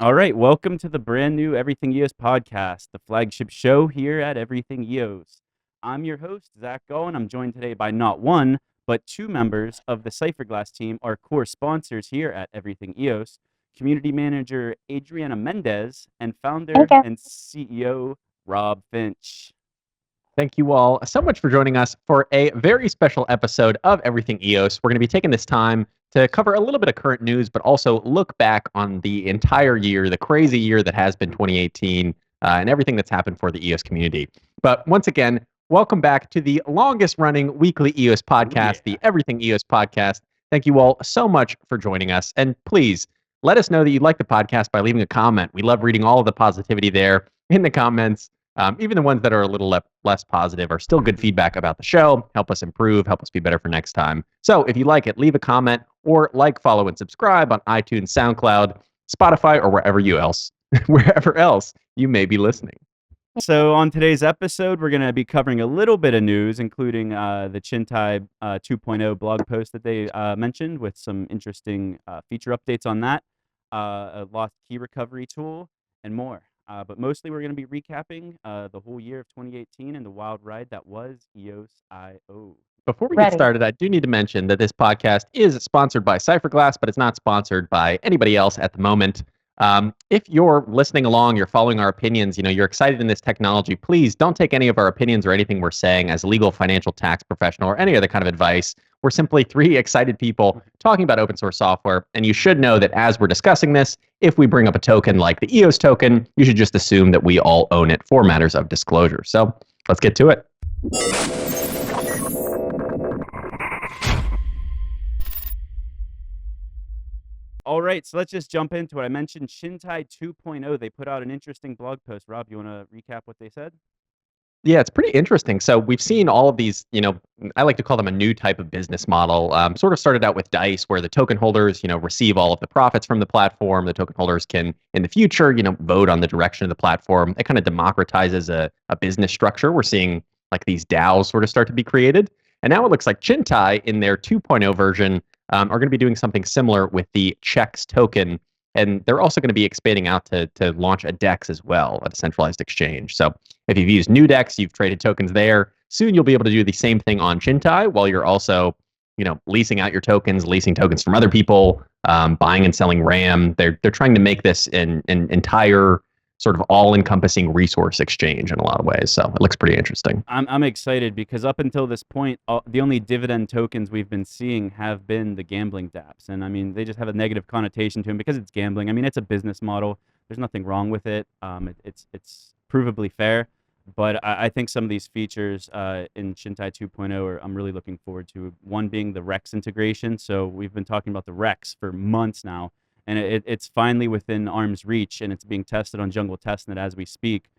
All right, welcome to the brand new Everything EOS podcast, the flagship show here at Everything EOS. I'm your host, Zack Gall, and I'm joined today by not one, but two members of the Cypherglass team, our core sponsors here at Everything EOS, community manager Adrianna Mendez, and founder Okay. and CEO Rob Finch. Thank you all so much for joining us for a very special episode of Everything EOS. We're going to be taking this time to cover a little bit of current news, but also look back on the entire year, the crazy year that has been 2018, and everything that's happened for the EOS community. But once again, welcome back to the longest running weekly EOS podcast, the Everything EOS podcast. Thank you all so much for joining us. And please let us know that you like the podcast by leaving a comment. We love reading all of the positivity there in the comments. Even the ones that are a little less positive are still good feedback about the show. Help us improve, help us be better for next time. So if you like it, leave a comment or like, follow, and subscribe on iTunes, SoundCloud, Spotify, or wherever else you may be listening. So on today's episode, we're going to be covering a little bit of news, including the Chintai 2.0 blog post that they mentioned with some interesting feature updates on that, a lost key recovery tool, and more. But mostly we're going to be recapping the whole year of 2018 and the wild ride that was EOSIO. Before we get started, I do need to mention that this podcast is sponsored by Cypherglass, but it's not sponsored by anybody else at the moment. If you're listening along, you're following our opinions, you're excited in this technology, please don't take any of our opinions or anything we're saying as legal, financial, tax professional, or any other kind of advice. We're simply three excited people talking about open source software. And you should know that as we're discussing this, if we bring up a token like the EOS token, you should just assume that we all own it for matters of disclosure. So let's get to it. All right, so let's just jump into it. I mentioned Chintai 2.0. They put out an interesting blog post. Rob, you want to recap what they said? Yeah, it's pretty interesting. So we've seen all of these, I like to call them a new type of business model. Sort of started out with DICE, where the token holders, receive all of the profits from the platform. The token holders can, in the future, vote on the direction of the platform. It kind of democratizes a business structure. We're seeing like these DAOs sort of start to be created. And now it looks like Chintai in their 2.0 version are going to be doing something similar with the CHEX token. And they're also going to be expanding out to launch a DEX as well, a decentralized exchange. So if you've used NewDex, you've traded tokens there. Soon you'll be able to do the same thing on Chintai while you're also, leasing out your tokens, leasing tokens from other people, buying and selling RAM. They're trying to make this an entire sort of all-encompassing resource exchange in a lot of ways. So it looks pretty interesting. I'm excited because up until this point, the only dividend tokens we've been seeing have been the gambling dApps. And I mean, they just have a negative connotation to them because it's gambling. I mean, it's a business model. There's nothing wrong with it. It's provably fair. But I think some of these features in Chintai 2.0 I'm really looking forward to. One being the Rex integration. So we've been talking about the Rex for months now. And it's finally within arm's reach, and it's being tested on Jungle Testnet as we speak.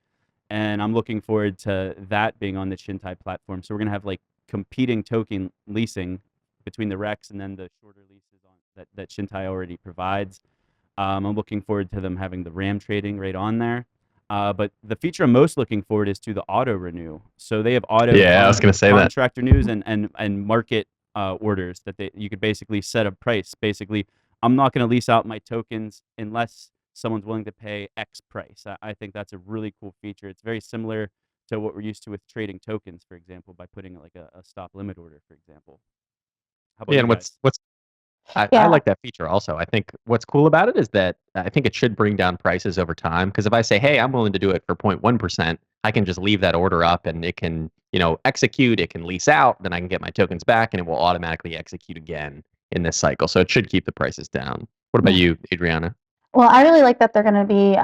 And I'm looking forward to that being on the Chintai platform. So we're going to have like competing token leasing between the Rex and then the shorter leases that Chintai already provides. I'm looking forward to them having the RAM trading right on there. But the feature I'm most looking forward is to the auto renew. So they have auto I was going to say contract renews and market orders that you could basically set a price. Basically, I'm not going to lease out my tokens unless someone's willing to pay X price. I think that's a really cool feature. It's very similar to what we're used to with trading tokens, for example, by putting like a stop limit order, for example. How about and you guys? I like that feature also. I think what's cool about it is that I think it should bring down prices over time. Because if I say, hey, I'm willing to do it for 0.1%, I can just leave that order up and it can, execute, it can lease out, then I can get my tokens back and it will automatically execute again in this cycle. So it should keep the prices down. What about you, Adrianna? Well, I really like that they're going to be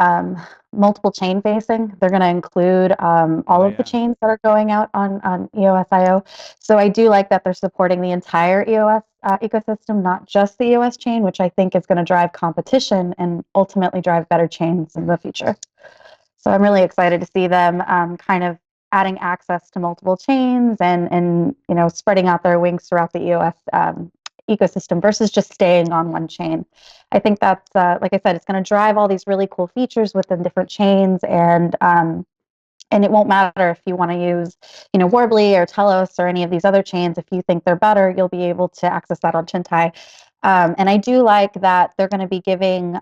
multiple chain facing. They're going to include all of the chains that are going out on EOSIO. So I do like that they're supporting the entire EOS ecosystem, not just the EOS chain, which I think is going to drive competition and ultimately drive better chains in the future. So I'm really excited to see them kind of adding access to multiple chains and spreading out their wings throughout the EOS ecosystem versus just staying on one chain. I think that's, like I said, it's going to drive all these really cool features within different chains, and it won't matter if you want to use, Warbly or Telos or any of these other chains. If you think they're better, you'll be able to access that on Chintai. And I do like that they're going to be giving,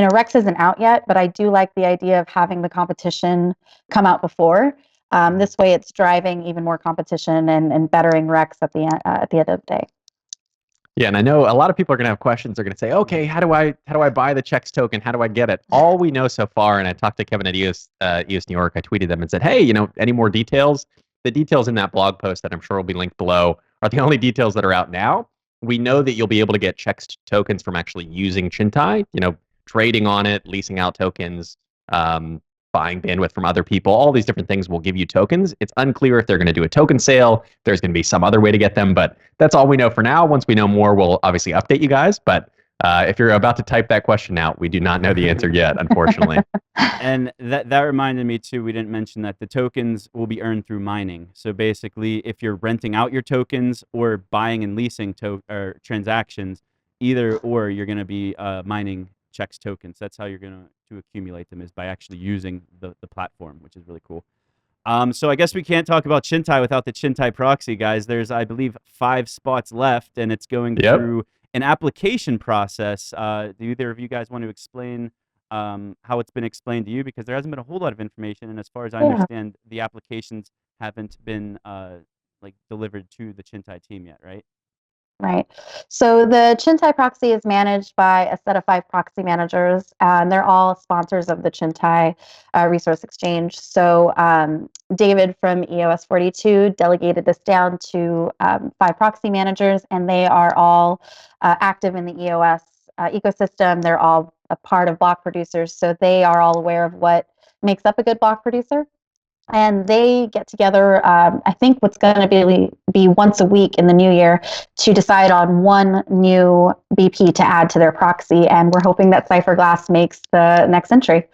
Rex isn't out yet, but I do like the idea of having the competition come out before. This way, it's driving even more competition and bettering Rex at the end of the day. Yeah, and I know a lot of people are going to have questions. They're going to say, "Okay, how do I buy the checks token? How do I get it?" All we know so far, and I talked to Kevin at EOS New York. I tweeted them and said, "Hey, any more details?" The details in that blog post that I'm sure will be linked below are the only details that are out now. We know that you'll be able to get checks tokens from actually using Chintai. Trading on it, leasing out tokens, buying bandwidth from other people, all these different things will give you tokens. It's unclear if they're going to do a token sale. There's going to be some other way to get them, but that's all we know for now. Once we know more, we'll obviously update you guys. But if you're about to type that question out, we do not know the answer yet, unfortunately. And that reminded me too, we didn't mention that the tokens will be earned through mining. So basically, if you're renting out your tokens or buying and leasing or transactions, either or, you're going to be mining checks tokens. That's how you're going to accumulate them, is by actually using the platform, which is really cool. So I guess we can't talk about Chintai without the Chintai proxy, guys. There's, I believe, 5 spots left, and it's going through an application process. Do either of you guys want to explain how it's been explained to you? Because there hasn't been a whole lot of information, and as far as I understand, the applications haven't been delivered to the Chintai team yet, right? Right. So the Chintai proxy is managed by a set of 5 proxy managers, and they're all sponsors of the Chintai Resource Exchange. So David from EOS 42 delegated this down to 5 proxy managers, and they are all active in the EOS ecosystem. They're all a part of block producers, so they are all aware of what makes up a good block producer. And they get together, I think what's going to be once a week in the new year, to decide on one new BP to add to their proxy. And we're hoping that Cypherglass makes the next entry.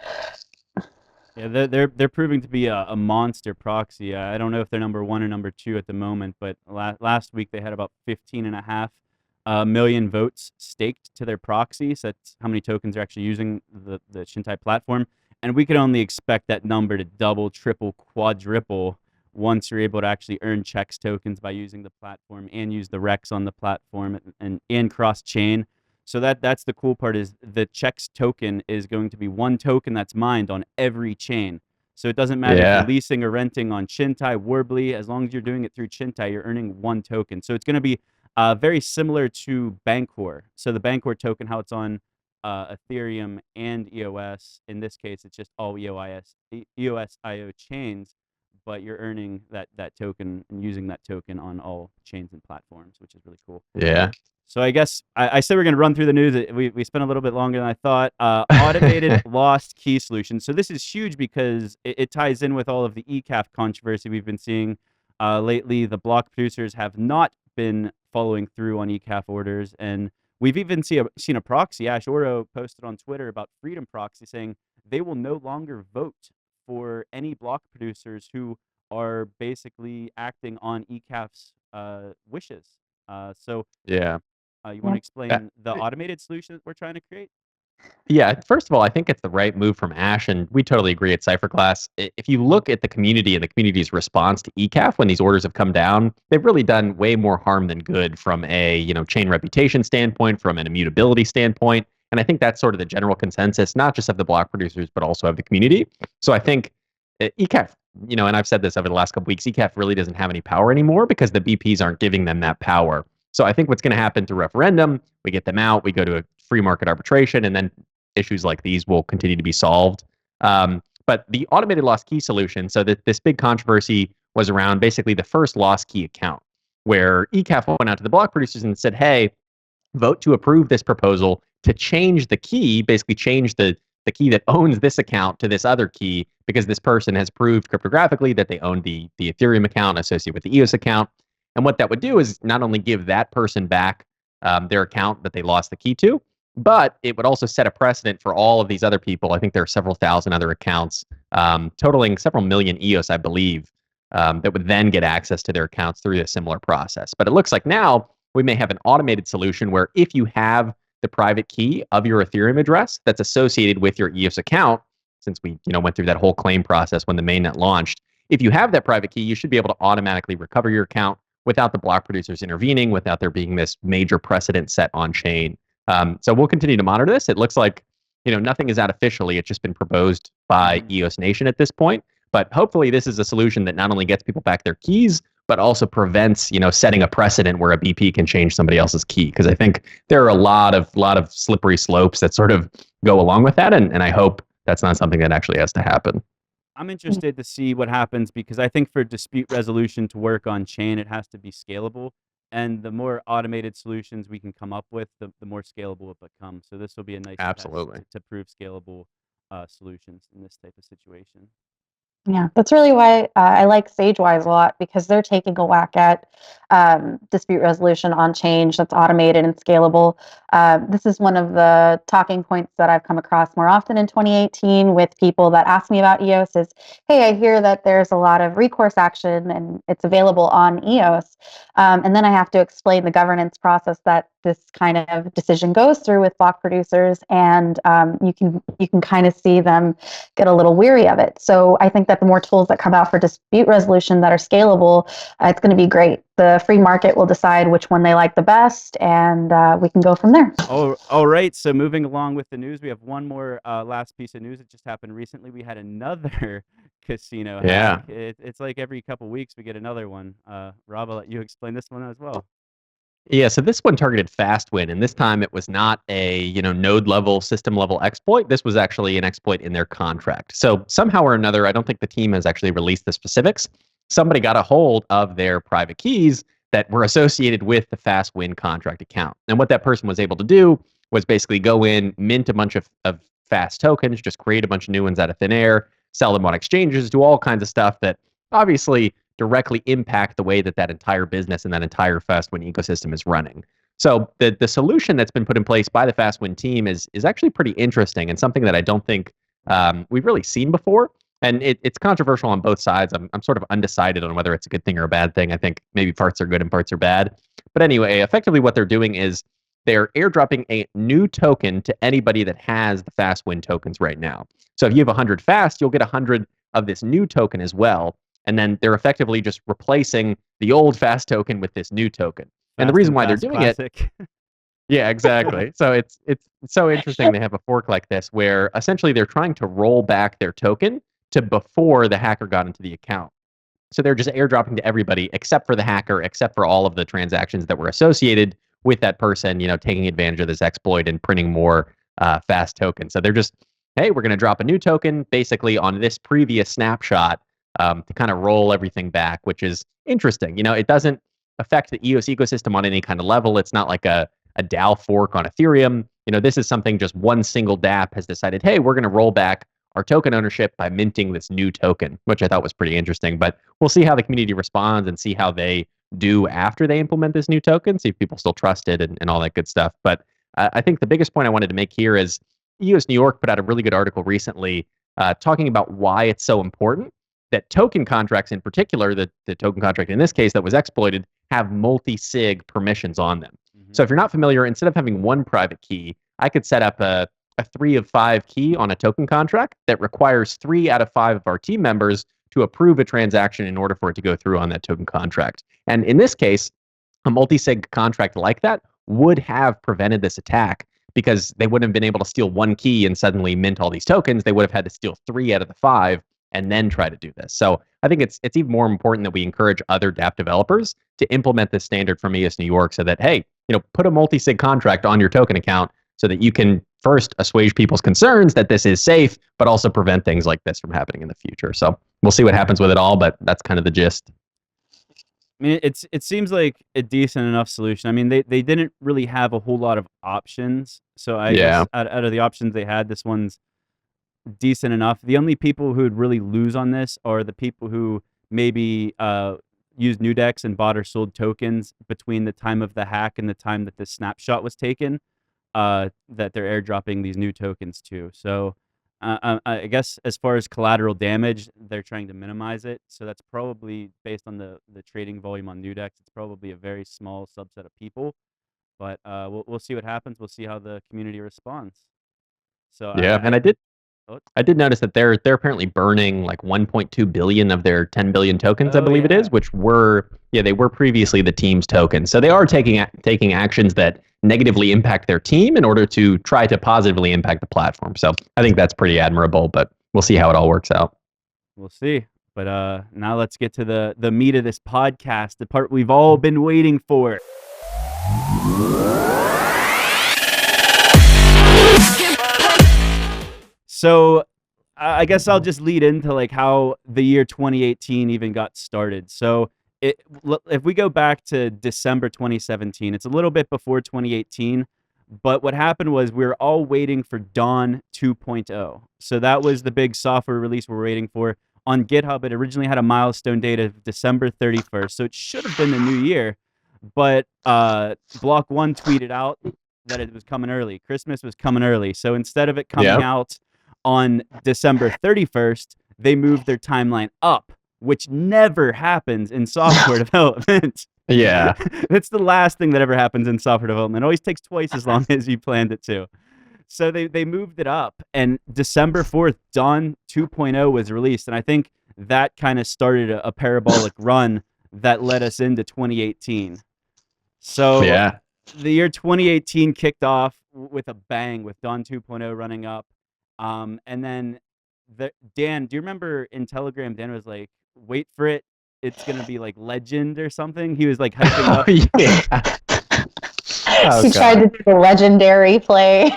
Yeah, they're proving to be a monster proxy. I don't know if they're number 1 or number 2 at the moment, but last week they had about 15.5 million votes staked to their proxy. So that's how many tokens are actually using the Chintai platform. And we could only expect that number to double, triple, quadruple once you're able to actually earn checks tokens by using the platform and use the Rex on the platform and cross-chain. So that's the cool part, is the checks token is going to be one token that's mined on every chain. So it doesn't matter if you're leasing or renting on Chintai, Warbly, as long as you're doing it through Chintai, you're earning one token. So it's going to be very similar to Bancor. So the Bancor token, how it's on Ethereum and EOS. In this case, it's just all EOSIO chains, but you're earning that token and using that token on all chains and platforms, which is really cool. Yeah. So I guess I said we're going to run through the news. We spent a little bit longer than I thought. Automated lost key solution. So this is huge because it ties in with all of the ECAF controversy we've been seeing lately. The block producers have not been following through on ECAF orders, and we've even seen a proxy. Ash Oro posted on Twitter about Freedom Proxy saying they will no longer vote for any block producers who are basically acting on ECAF's wishes. You want to explain the automated solution that we're trying to create? Yeah, first of all, I think it's the right move from Ash, and we totally agree at Cypherglass. If you look at the community and the community's response to ECAF when these orders have come down, they've really done way more harm than good from a chain reputation standpoint, from an immutability standpoint, and I think that's sort of the general consensus, not just of the block producers, but also of the community. So I think ECAF, and I've said this over the last couple weeks, ECAF really doesn't have any power anymore because the BPs aren't giving them that power. So I think what's going to happen through referendum, we get them out, we go to a free market arbitration, and then issues like these will continue to be solved. But the automated lost key solution, so that this big controversy was around basically the first lost key account, where ECAF went out to the block producers and said, hey, vote to approve this proposal to change the key, basically change the key that owns this account to this other key, because this person has proved cryptographically that they own the Ethereum account associated with the EOS account. And what that would do is not only give that person back their account that they lost the key to, but it would also set a precedent for all of these other people. I think there are several thousand other accounts, totaling several million EOS, I believe, that would then get access to their accounts through a similar process. But it looks like now we may have an automated solution where if you have the private key of your Ethereum address that's associated with your EOS account, since we went through that whole claim process when the mainnet launched, if you have that private key, you should be able to automatically recover your account without the block producers intervening, without there being this major precedent set on chain. So we'll continue to monitor this. It looks like nothing is out officially. It's just been proposed by EOS Nation at this point. But hopefully this is a solution that not only gets people back their keys, but also prevents, setting a precedent where a BP can change somebody else's key. Because I think there are a lot of slippery slopes that sort of go along with that. And I hope that's not something that actually has to happen. I'm interested to see what happens because I think for dispute resolution to work on chain, it has to be scalable. And the more automated solutions we can come up with, the more scalable it becomes. So this will be a nice test to prove scalable solutions in this type of situation. Yeah, that's really why I like SageWise a lot, because they're taking a whack at dispute resolution on change that's automated and scalable. This is one of the talking points that I've come across more often in 2018 with people that ask me about EOS is, hey, I hear that there's a lot of recourse action and it's available on EOS. And then I have to explain the governance process that this kind of decision goes through with block producers, and you can kind of see them get a little weary of it. So I think that the more tools that come out for dispute resolution that are scalable, it's going to be great. The free market will decide which one they like the best, and we can go from there. Oh, all right. So moving along with the news, we have one more last piece of news that just happened recently. We had another casino hack. It's like every couple weeks we get another one. Rob, I'll let you explain this one as well. Yeah, so this one targeted Fastwin, and this time it was not a node level, system level exploit. This was actually an exploit in their contract. So somehow or another, I don't think the team has actually released the specifics. Somebody got a hold of their private keys that were associated with the Fastwin contract account. And what that person was able to do was basically go in, mint a bunch of Fast tokens, just create a bunch of new ones out of thin air, sell them on exchanges, do all kinds of stuff that obviously directly impact the way that entire business and that entire Fastwin ecosystem is running. So the solution that's been put in place by the Fastwin team is actually pretty interesting and something that I don't think we've really seen before. And it's controversial on both sides. I'm sort of undecided on whether it's a good thing or a bad thing. I think maybe parts are good and parts are bad. But anyway, effectively what they're doing is they're airdropping a new token to anybody that has the Fastwin tokens right now. So if you have 100 Fast, you'll get 100 of this new token as well. And then they're effectively just replacing the old Fast token with this new token. And the reason why they're doing it, yeah, exactly. So it's so interesting they have a fork like this where essentially they're trying to roll back their token to before the hacker got into the account. So they're just airdropping to everybody except for the hacker, except for all of the transactions that were associated with that person, taking advantage of this exploit and printing more Fast tokens. So they're just, hey, we're going to drop a new token basically on this previous snapshot to kind of roll everything back, which is interesting. It doesn't affect the EOS ecosystem on any kind of level. It's not like a DAO fork on Ethereum. This is something just one single dApp has decided, hey, we're going to roll back our token ownership by minting this new token, which I thought was pretty interesting. But we'll see how the community responds and see how they do after they implement this new token, see if people still trust it and all that good stuff. But I think the biggest point I wanted to make here is EOS New York put out a really good article recently talking about why it's so important that token contracts in particular, the token contract in this case that was exploited, have multi-sig permissions on them. So if you're not familiar, instead of having one private key, I could set up a 3 of 5 key on a token contract that requires 3 out of 5 of our team members to approve a transaction in order for it to go through on that token contract. And in this case, a multi-sig contract like that would have prevented this attack because they wouldn't have been able to steal one key and suddenly mint all these tokens. They would have had to steal 3 out of the 5 and then try to do this. So I think it's even more important that we encourage other dApp developers to implement this standard from EOS New York so that, hey, put a multi-sig contract on your token account so that you can first assuage people's concerns that this is safe, but also prevent things like this from happening in the future. So we'll see what happens with it all, but that's kind of the gist. I mean, it seems like a decent enough solution. I mean, they didn't really have a whole lot of options. So I guess out of the options they had, this one's decent enough. The only people who would really lose on this are the people who maybe used Nudex and bought or sold tokens between the time of the hack and the time that the snapshot was taken, that they're airdropping these new tokens to. So I guess as far as collateral damage, they're trying to minimize it. So that's probably based on the trading volume on Nudex. It's probably a very small subset of people, but we'll see what happens. We'll see how the community responds. So yeah, and I did I did notice that they're apparently burning like 1.2 billion of their 10 billion tokens, I believe it is, which were they were previously the team's tokens. So they are taking actions that negatively impact their team in order to try to positively impact the platform. So I think that's pretty admirable, but we'll see how it all works out. We'll see. But now let's get to the meat of this podcast, the part we've all been waiting for. So I guess I'll just lead into like how the year 2018 even got started. So if we go back to December 2017, it's a little bit before 2018, but what happened was we were all waiting for Dawn 2.0. So that was the big software release we're waiting for. On GitHub, it originally had a milestone date of December 31st, so it should have been the new year, but block.one tweeted out that it was coming early. Christmas was coming early, so instead of it coming out on December 31st, they moved their timeline up, which never happens in software development. Yeah. That's the last thing that ever happens in software development. It always takes twice as long as you planned it to. So they moved it up, and December 4th, Dawn 2.0 was released, and I think that kind of started a parabolic run that led us into 2018. So the year 2018 kicked off with a bang with Dawn 2.0 running up. And then Dan, do you remember in Telegram, Dan was like, wait for it, it's going to be like legend or something? He was like hyping up. He tried to do the legendary play.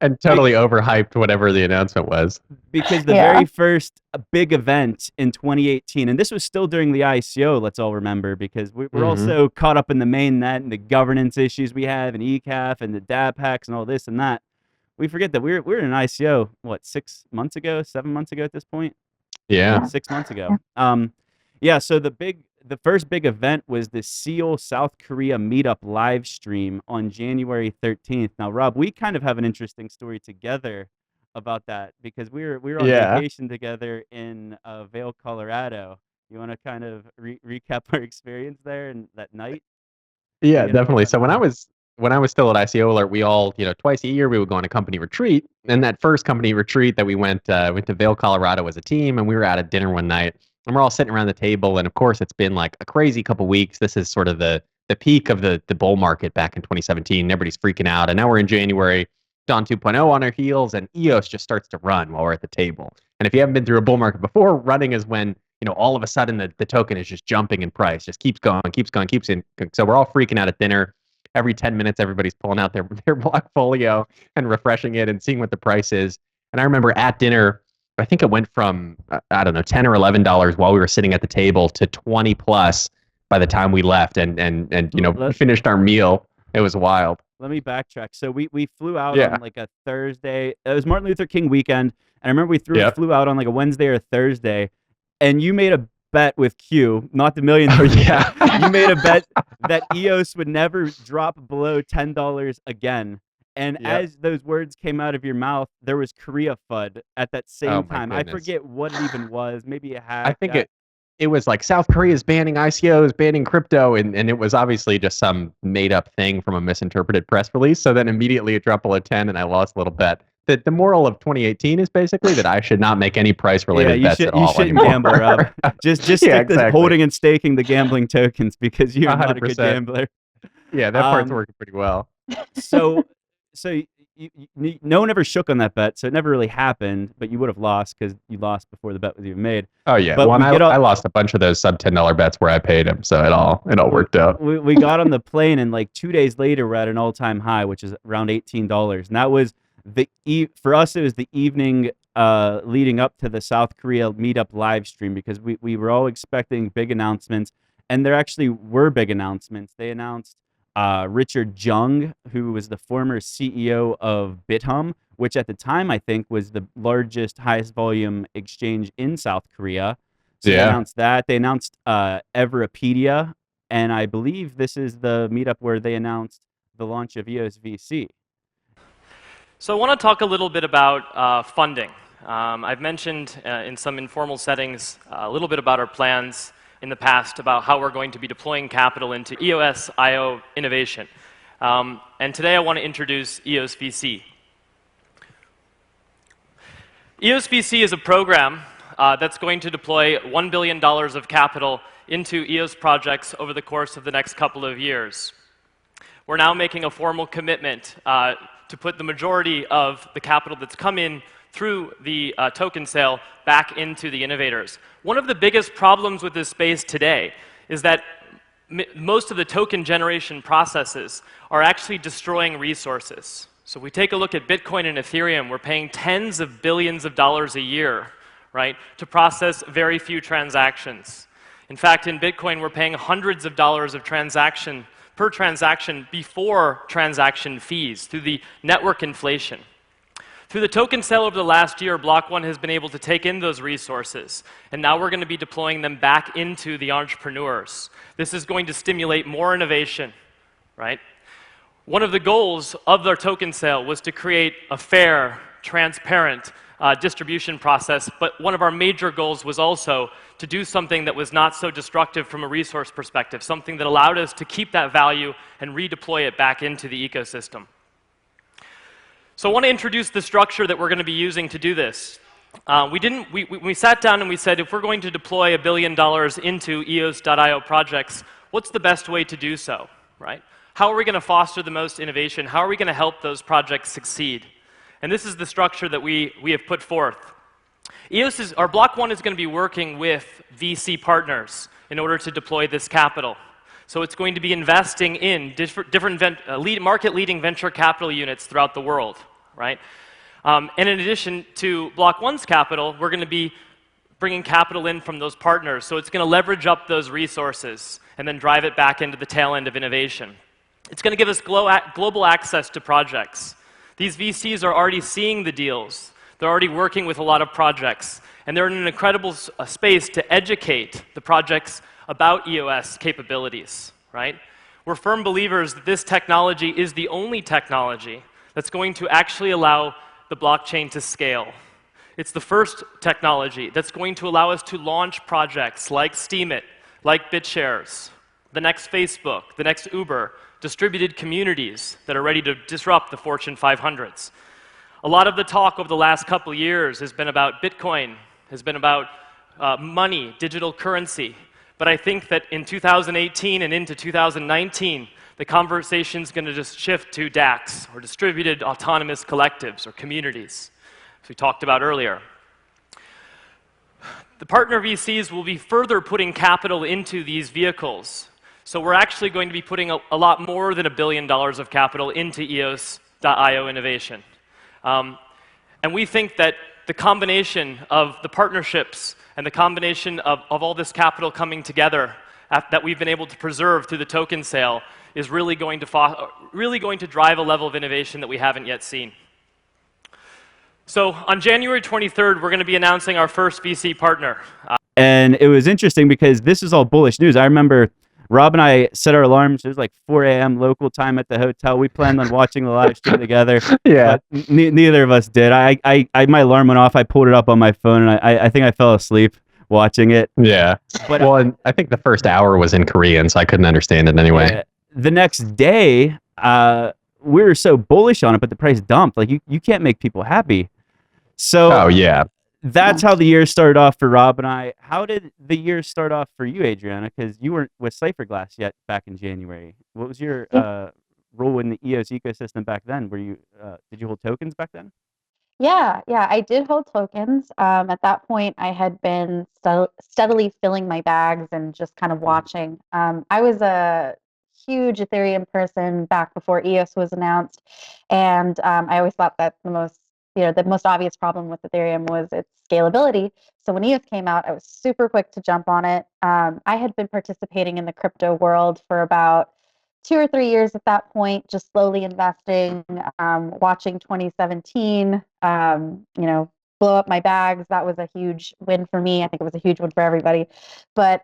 And totally overhyped whatever the announcement was. Because the very first big event in 2018, and this was still during the ICO, let's all remember, because we're also caught up in the mainnet and the governance issues we have and ECAF and the dApp hacks and all this and that. We forget that we're in an ICO, what, 7 months ago at this point? Yeah. 6 months ago. So the first big event was the Seoul, South Korea meetup live stream on January 13th. Now, Rob, we kind of have an interesting story together about that because we were on vacation together in Vail, Colorado. You want to kind of recap our experience there and that night? Yeah, definitely. So when I was still at ICO Alert, we all, twice a year we would go on a company retreat. And that first company retreat that we went to Vail, Colorado as a team, and we were at a dinner one night. And we're all sitting around the table, and of course, it's been like a crazy couple weeks. This is sort of the peak of the bull market back in 2017. Everybody's freaking out, and now we're in January, Dawn 2.0 on our heels, and EOS just starts to run while we're at the table. And if you haven't been through a bull market before, running is when all of a sudden the token is just jumping in price, just keeps going. So we're all freaking out at dinner. Every 10 minutes, everybody's pulling out their blockfolio and refreshing it and seeing what the price is. And I remember at dinner, I think it went from, I don't know, $10 or $11 while we were sitting at the table to 20 plus by the time we left and finished our meal. It was wild. Let me backtrack. So we flew out on like a Thursday. It was Martin Luther King weekend. And I remember we flew out on like a Wednesday or Thursday. And you made a bet with Q, not the million. You made a bet that EOS would never drop below $10 again. And as those words came out of your mouth, there was Korea FUD at that same time. I forget what it even was. Maybe a hack. I think it was like South Korea's banning ICOs, banning crypto, and it was obviously just some made up thing from a misinterpreted press release. So then immediately it dropped below 10 and I lost a little bet. The moral of 2018 is basically that I should not make any price related bets at all. You shouldn't gamble, Rob. Just stick to holding and staking the gambling tokens because you're not a good gambler. Yeah, that part's working pretty well. So no one ever shook on that bet, so it never really happened. But you would have lost because you lost before the bet was even made. Oh yeah, but I lost a bunch of those sub $10 bets where I paid him, so it all worked out. We got on the plane, and like 2 days later, we're at an all-time high, which is around $18, and that was for us. It was the evening leading up to the South Korea meetup live stream because we were all expecting big announcements, and there actually were big announcements. They announced Richard Jung, who was the former CEO of BitHum, which at the time I think was the largest, highest volume exchange in South Korea. So they announced that. They announced Everipedia, and I believe this is the meetup where they announced the launch of EOS VC. So I want to talk a little bit about funding. I've mentioned in some informal settings a little bit about our plans in the past about how we're going to be deploying capital into EOSIO innovation. And today I want to introduce EOS VC. EOS VC is a program that's going to deploy $1 billion of capital into EOS projects over the course of the next couple of years. We're now making a formal commitment to put the majority of the capital that's come in through the token sale back into the innovators. One of the biggest problems with this space today is that most of the token generation processes are actually destroying resources. So if we take a look at Bitcoin and Ethereum, we're paying tens of billions of dollars a year, right, to process very few transactions. In fact, in Bitcoin, we're paying hundreds of dollars of per transaction before transaction fees through the network inflation. Through the token sale over the last year, block.one has been able to take in those resources, and now we're going to be deploying them back into the entrepreneurs. This is going to stimulate more innovation, right? One of the goals of our token sale was to create a fair, transparent distribution process, but one of our major goals was also to do something that was not so destructive from a resource perspective, something that allowed us to keep that value and redeploy it back into the ecosystem. So I want to introduce the structure that we're going to be using to do this. We sat down and we said, if we're going to deploy $1 billion into EOS.io projects, what's the best way to do so, right? How are we going to foster the most innovation? How are we going to help those projects succeed? And this is the structure that we have put forth. Our block.one is going to be working with VC partners in order to deploy this capital. So it's going to be investing in different market-leading venture capital units throughout the world, right? And in addition to block.one's capital, we're going to be bringing capital in from those partners. So it's going to leverage up those resources and then drive it back into the tail end of innovation. It's going to give us global access to projects. These VCs are already seeing the deals. They're already working with a lot of projects. And they're in an incredible space to educate the projects about EOS capabilities, right? We're firm believers that this technology is the only technology that's going to actually allow the blockchain to scale. It's the first technology that's going to allow us to launch projects like Steemit, like BitShares, the next Facebook, the next Uber, distributed communities that are ready to disrupt the Fortune 500s. A lot of the talk over the last couple of years has been about Bitcoin, has been about money, digital currency. But I think that in 2018 and into 2019, the conversation's going to just shift to DApps, or distributed autonomous collectives, or communities, as we talked about earlier. The partner VCs will be further putting capital into these vehicles. So we're actually going to be putting a lot more than $1 billion of capital into EOS.io innovation. And we think that the combination of the partnerships and the combination of all this capital coming together that we've been able to preserve through the token sale is really going to drive a level of innovation that we haven't yet seen. So on January 23rd, we're going to be announcing our first VC partner. And it was interesting because this is all bullish news. I remember Rob and I set our alarms. It was like 4 a.m. local time at the hotel. We planned on watching the live stream together. Yeah. But neither of us did. My alarm went off. I pulled it up on my phone, and I think I fell asleep watching it. Yeah. But, well, and I think the first hour was in Korean, so I couldn't understand it anyway. The next day, we were so bullish on it, but the price dumped. Like, you can't make people happy. So oh, yeah. That's how the year started off for Rob and I. How did the year start off for you, Adrianna? Because you weren't with Cypherglass yet back in January. What was your role in the EOS ecosystem back then? Did you hold tokens back then? Yeah, I did hold tokens. At that point, I had been steadily filling my bags and just kind of watching. I was a huge Ethereum person back before EOS was announced, and I always thought that the most obvious problem with Ethereum was its scalability. So when EOS came out, I was super quick to jump on it. I had been participating in the crypto world for about 2 or 3 years at that point, just slowly investing, watching 2017, blow up my bags. That was a huge win for me. I think it was a huge win for everybody. But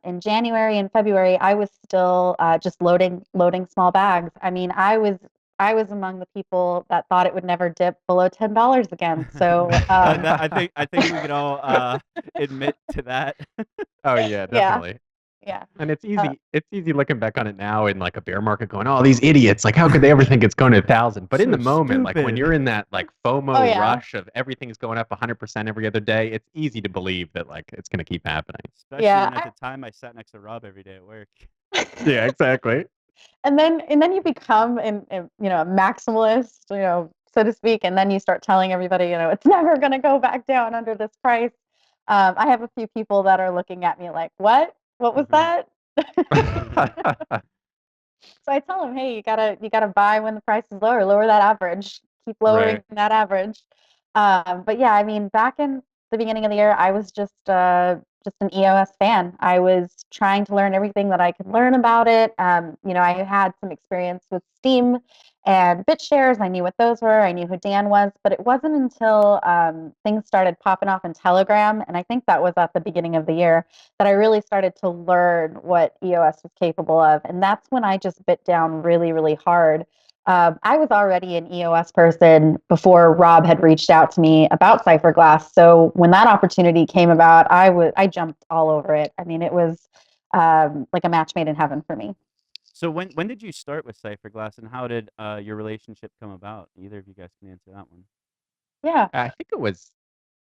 in January and February, I was still just loading small bags. I mean, I was among the people that thought it would never dip below $10 again. So I think we could all admit to that. Oh yeah, definitely. Yeah. And it's easy. It's easy looking back on it now in like a bear market, going, "Oh, these idiots! Like, how could they ever think it's going to 1,000?" But in the moment, like when you're in that like FOMO Oh, yeah. rush of everything's going up 100% every other day, it's easy to believe that like it's going to keep happening. Especially Yeah, when at the time I sat next to Rob every day at work. Yeah, exactly. and then you become a maximalist, so to speak, and then you start telling everybody, it's never going to go back down under this price. I have a few people that are looking at me like, what was that? So I tell them, hey, you gotta buy when the price is lower that average, keep lowering Right. that average. But yeah, I mean, back in the beginning of the year, I was just an EOS fan. I was trying to learn everything that I could learn about it. I had some experience with Steam and BitShares. I knew what those were. I knew who Dan was, but it wasn't until things started popping off in Telegram, and I think that was at the beginning of the year, that I really started to learn what EOS was capable of. And that's when I just bit down really, really hard. I was already an EOS person before Rob had reached out to me about Cypherglass. So when that opportunity came about, I jumped all over it. I mean, it was like a match made in heaven for me. So when did you start with Cypherglass, and how did your relationship come about? Either of you guys can answer that one. Yeah. I think it was.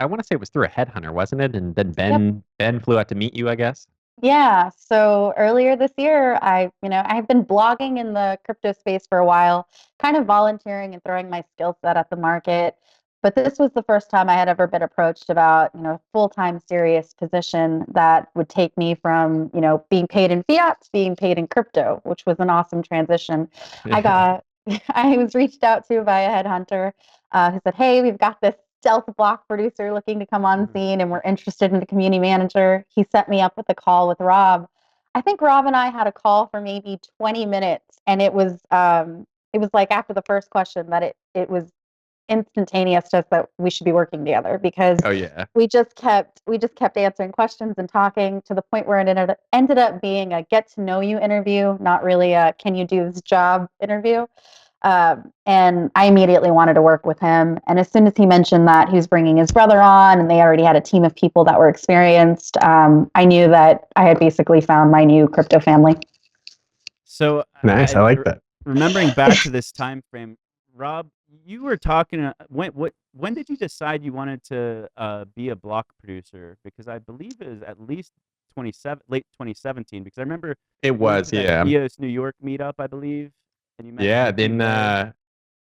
I want to say it was through a headhunter, wasn't it? And then Yep. Ben flew out to meet you, I guess. Yeah. So earlier this year, I've been blogging in the crypto space for a while, kind of volunteering and throwing my skill set at the market. But this was the first time I had ever been approached about, a full-time serious position that would take me from, being paid in fiat to being paid in crypto, which was an awesome transition. I was reached out to by a headhunter who said, hey, we've got this Delta block producer looking to come on scene, and we're interested in the community manager. He set me up with a call with Rob. I think Rob and I had a call for maybe 20 minutes, and it was like after the first question that it was instantaneous, just that we should be working together, because Oh yeah. we just kept answering questions and talking to the point where it ended up being a get to know you interview, not really a can you do this job interview. And I immediately wanted to work with him. And as soon as he mentioned that he was bringing his brother on and they already had a team of people that were experienced, I knew that I had basically found my new crypto family. So Nice. I like that. Remembering back to this time frame, Rob, you were talking. When did you decide you wanted to be a block producer? Because I believe it was at least late 2017. Because I remember It going was, to that yeah. EOS New York meetup, I believe. And you met Yeah, some dude there. then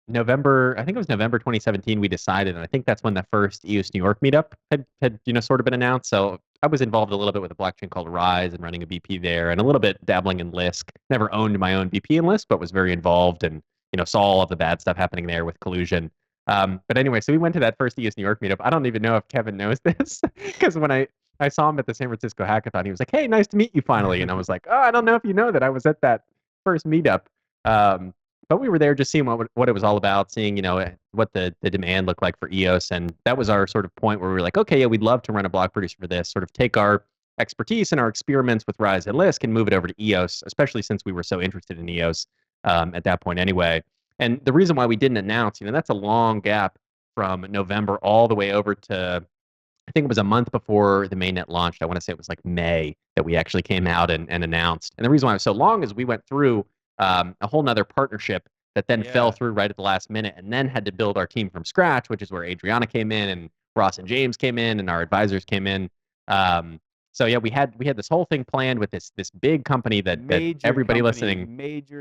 November, I think it was November 2017, we decided, and I think that's when the first EOS New York meetup had sort of been announced. So I was involved a little bit with a blockchain called Rise and running a VP there, and a little bit dabbling in Lisk. Never owned my own VP in Lisk, but was very involved and saw all of the bad stuff happening there with collusion. But anyway, so we went to that first EOS New York meetup. I don't even know if Kevin knows this, because when I saw him at the San Francisco Hackathon, he was like, "Hey, nice to meet you finally," and I was like, "Oh, I don't know if you know that I was at that first meetup." But we were there just seeing what it was all about, seeing what the demand looked like for EOS, and that was our sort of point where we were like, okay, yeah, we'd love to run a block producer for this, sort of take our expertise and our experiments with Rise and Lisk and move it over to EOS, especially since we were so interested in EOS at that point anyway. And the reason why we didn't announce, that's a long gap from November all the way over to, I think it was a month before the mainnet launched. I want to say it was like May that we actually came out and announced. And the reason why it was so long is we went through a whole nother partnership that then fell through right at the last minute, and then had to build our team from scratch, which is where Adrianna came in and Ross and James came in and our advisors came in. So yeah, we had this whole thing planned with this big company that everybody listening, major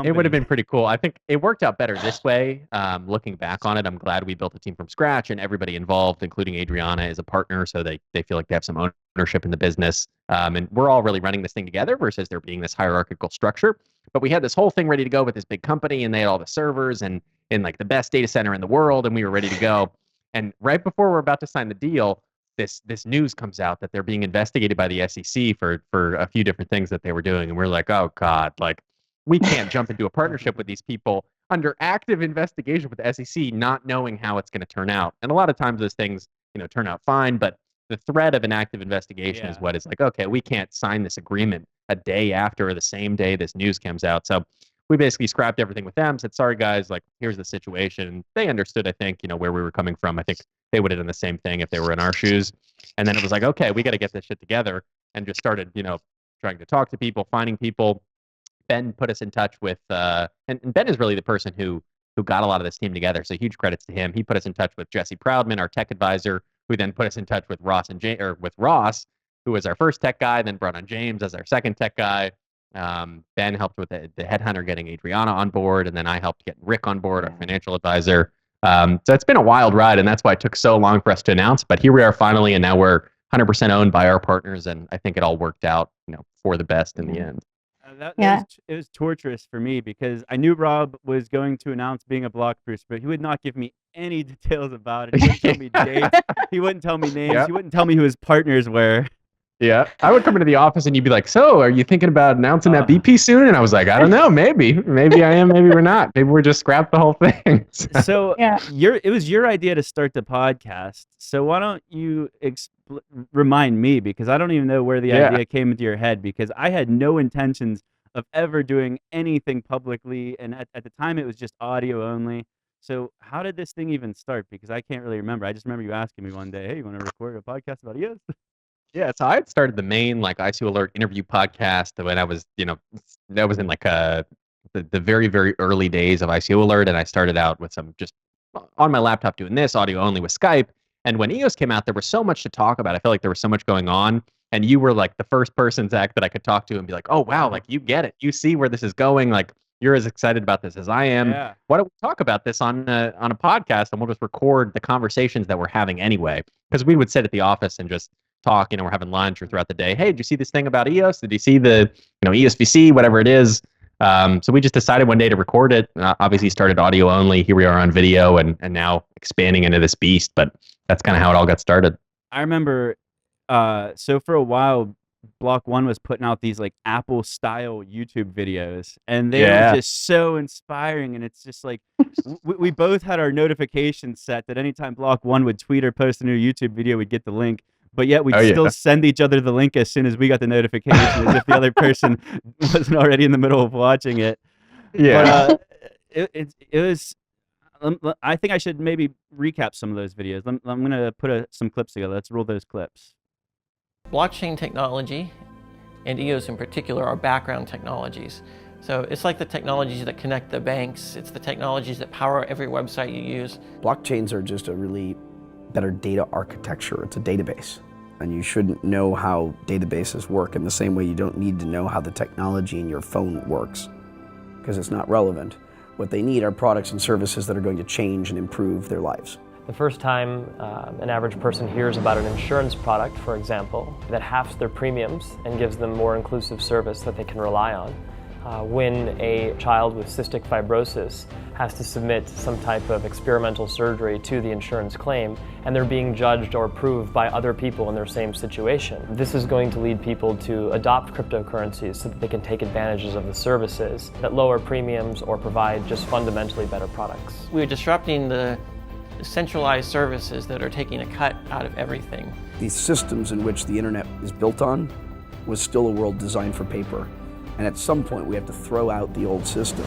it would have been pretty cool. I think it worked out better this way. Looking back on it, I'm glad we built a team from scratch, and everybody involved, including Adrianna, is a partner, so they feel like they have some ownership in the business. And we're all really running this thing together versus there being this hierarchical structure. But we had this whole thing ready to go with this big company, and they had all the servers and in like the best data center in the world, and we were ready to go. And right before we're about to sign the deal, this news comes out that they're being investigated by the SEC for a few different things that they were doing, and we're like, oh God, like, we can't jump into a partnership with these people under active investigation with the SEC, not knowing how it's going to turn out. And a lot of times those things, turn out fine, but the threat of an active investigation is what is like, okay, we can't sign this agreement a day after or the same day this news comes out. So we basically scrapped everything with them, said, sorry guys, like, here's the situation. They understood, I think, where we were coming from. I think they would have done the same thing if they were in our shoes. And then it was like, okay, we got to get this shit together. and just started, trying to talk to people, finding people. Ben put us in touch with, and Ben is really the person who got a lot of this team together. So huge credits to him. He put us in touch with Jesse Proudman, our tech advisor, who then put us in touch with Ross, who was our first tech guy, then brought on James as our second tech guy. Ben helped with the headhunter getting Adrianna on board, and then I helped get Rick on board, our financial advisor. So it's been a wild ride, and that's why it took so long for us to announce. But here we are finally, and now we're 100% owned by our partners, and I think it all worked out, for the best in the end. It was torturous for me because I knew Rob was going to announce being a block producer, but he would not give me any details about it. He wouldn't tell me dates. He wouldn't tell me names. Yeah. He wouldn't tell me who his partners were. Yeah, I would come into the office and you'd be like, "So, are you thinking about announcing that BP soon?" And I was like, "I don't know, maybe I am, maybe we're not. Maybe we're just scrap the whole thing." So it was your idea to start the podcast. So why don't you remind me, because I don't even know where the idea came into your head, because I had no intentions of ever doing anything publicly, and at the time it was just audio only. So how did this thing even start? Because I can't really remember. I just remember you asking me one day, "Hey, you want to record a podcast about EOS?" Yeah, so I had started the main ICO Alert interview podcast when I was, that was in the very, very early days of ICO Alert, and I started out with some just on my laptop doing this audio only with Skype. And when EOS came out, there was so much to talk about. I felt like there was so much going on, and you were like the first person, Zach, that I could talk to and be like, "Oh wow, you get it, you see where this is going. You're as excited about this as I am. Yeah. Why don't we talk about this on a podcast, and we'll just record the conversations that we're having anyway?" Because we would sit at the office and just talk, we're having lunch or throughout the day. "Hey, did you see this thing about EOS? Did you see the, EOS VC, whatever it is?" So we just decided one day to record it. Obviously started audio only. Here we are on video and now expanding into this beast, but that's kind of how it all got started. I remember, so for a while, block.one was putting out these Apple style YouTube videos, and they were just so inspiring. And it's just we both had our notifications set that anytime block.one would tweet or post a new YouTube video, we'd get the link. But yet we'd still send each other the link as soon as we got the notification, as if the other person wasn't already in the middle of watching it. Yeah. But, it was. I think I should maybe recap some of those videos. I'm going to put some clips together. Let's roll those clips. Blockchain technology, and EOS in particular, are background technologies. So it's like the technologies that connect the banks. It's the technologies that power every website you use. Blockchains are just a really better data architecture. It's a database. And you shouldn't know how databases work in the same way you don't need to know how the technology in your phone works, because it's not relevant. What they need are products and services that are going to change and improve their lives. The first time an average person hears about an insurance product, for example, that halves their premiums and gives them more inclusive service that they can rely on, when a child with cystic fibrosis has to submit some type of experimental surgery to the insurance claim, and they're being judged or approved by other people in their same situation. This is going to lead people to adopt cryptocurrencies so that they can take advantages of the services that lower premiums or provide just fundamentally better products. We're disrupting the centralized services that are taking a cut out of everything. The systems in which the internet is built on was still a world designed for paper. And at some point we have to throw out the old system.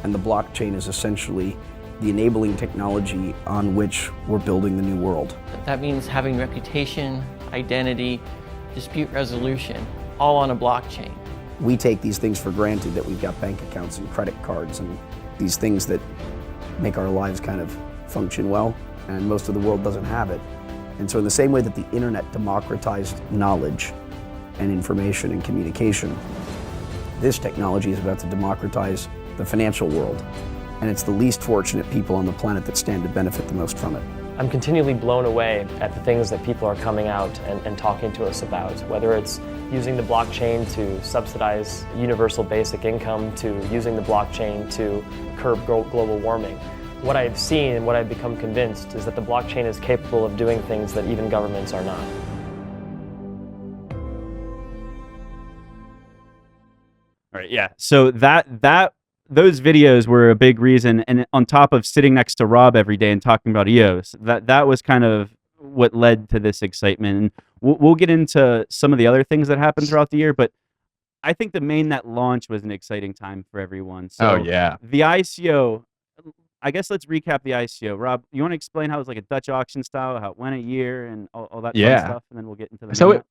And the blockchain is essentially the enabling technology on which we're building the new world. That means having reputation, identity, dispute resolution, all on a blockchain. We take these things for granted, that we've got bank accounts and credit cards and these things that make our lives kind of function well, and most of the world doesn't have it. And so in the same way that the internet democratized knowledge and information and communication, this technology is about to democratize the financial world, and it's the least fortunate people on the planet that stand to benefit the most from it. I'm continually blown away at the things that people are coming out and talking to us about, whether it's using the blockchain to subsidize universal basic income, to using the blockchain to curb global warming. What I've seen and what I've become convinced is that the blockchain is capable of doing things that even governments are not. All right, yeah. So those videos were a big reason, and on top of sitting next to Rob every day and talking about EOS, that was kind of what led to this excitement. And we'll get into some of the other things that happened throughout the year, but I think the Mainnet launch was an exciting time for everyone. So the ICO, I guess let's recap the ICO. Rob, you want to explain how it was like a Dutch auction style, how it went a year, and all that fun stuff, and then we'll get into the So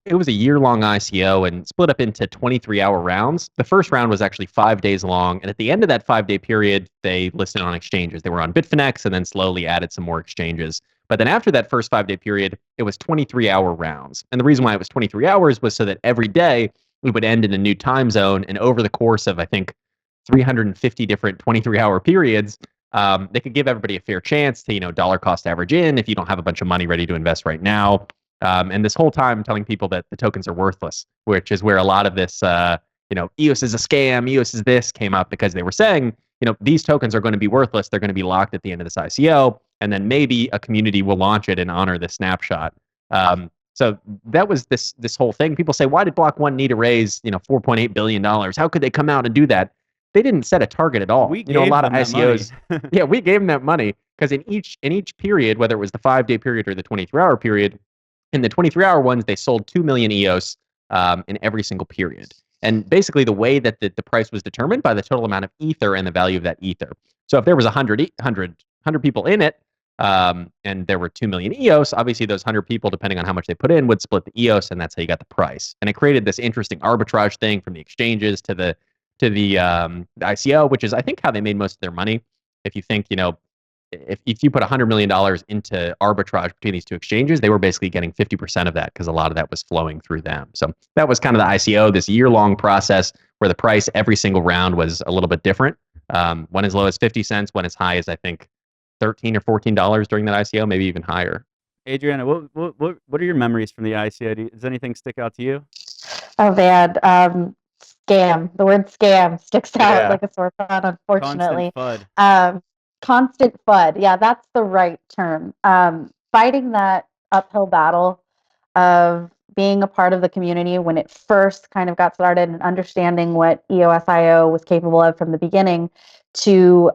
it was a year-long ICO and split up into 23-hour rounds. The first round was actually 5 days long, and at the end of that 5-day period, they listed on exchanges. They were on Bitfinex and then slowly added some more exchanges. But then after that first 5-day period, it was 23-hour rounds. And the reason why it was 23 hours was so that every day we would end in a new time zone, and over the course of, I think, 350 different 23-hour periods, they could give everybody a fair chance to, dollar cost average in if you don't have a bunch of money ready to invest right now. And this whole time telling people that the tokens are worthless, which is where a lot of this, EOS is a scam, EOS is this came up, because they were saying, these tokens are going to be worthless. They're going to be locked at the end of this ICO, and then maybe a community will launch it and honor the snapshot. So that was this whole thing. People say, why did block.one need to raise, $4.8 billion? How could they come out and do that? They didn't set a target at all. We a lot of gave them that ICOs. Yeah, we gave them that money because in each period, whether it was the 5-day period or the 23-hour period, in the 23-hour ones, they sold 2 million EOS in every single period. And basically, the way that the price was determined by the total amount of ether and the value of that ether. So if there was 100 people in it, and there were 2 million EOS, obviously those 100 people, depending on how much they put in, would split the EOS, and that's how you got the price. And it created this interesting arbitrage thing from the exchanges to the ICO, which is, I think, how they made most of their money. If you think, if you put $100 million into arbitrage between these two exchanges, they were basically getting 50% of that because a lot of that was flowing through them. So that was kind of the ICO, this year-long process where the price every single round was a little bit different. One as low as 50 cents, one as high as, I think, $13 or $14 during that ICO, maybe even higher. Adrianna, what are your memories from the ICO? Does anything stick out to you? Oh man, scam. The word scam sticks out like a sore thumb, unfortunately. Constant FUD. Constant FUD. Yeah, that's the right term. Fighting that uphill battle of being a part of the community when it first kind of got started and understanding what EOSIO was capable of from the beginning to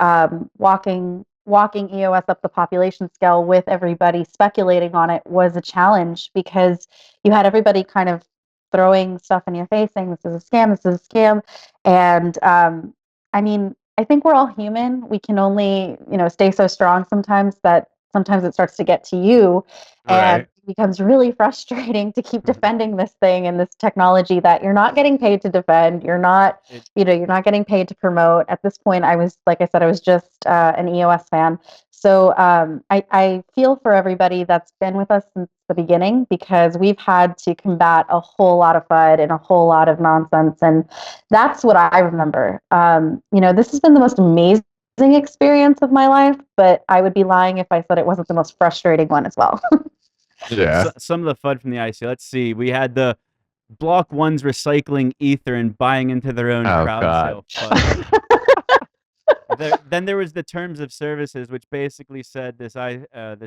walking EOS up the population scale with everybody speculating on it was a challenge because you had everybody kind of throwing stuff in your face saying this is a scam, this is a scam. And I mean, I think we're all human. We can only, stay so strong sometimes that sometimes it starts to get to you. And it becomes really frustrating to keep defending this thing and this technology that you're not getting paid to defend. You're not, you're not getting paid to promote. At this point, I was, like I said, I was just an EOS fan. So I feel for everybody that's been with us since the beginning because we've had to combat a whole lot of FUD and a whole lot of nonsense. And that's what I remember. This has been the most amazing experience of my life, but I would be lying if I said it wasn't the most frustrating one as well. Yeah. Some of the FUD from the ICO. Let's see. We had the block.one's recycling ether and buying into their own crowd sale FUD. Then there was the terms of services, which basically said this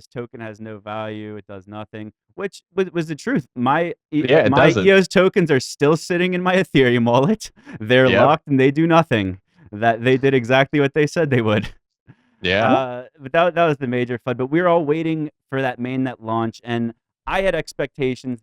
token has no value, it does nothing, which was the truth. My EOS tokens are still sitting in my Ethereum wallet. They're locked and they do nothing. That they did exactly what they said they would. Yeah. But that was the major FUD. But we were all waiting for that mainnet launch, and I had expectations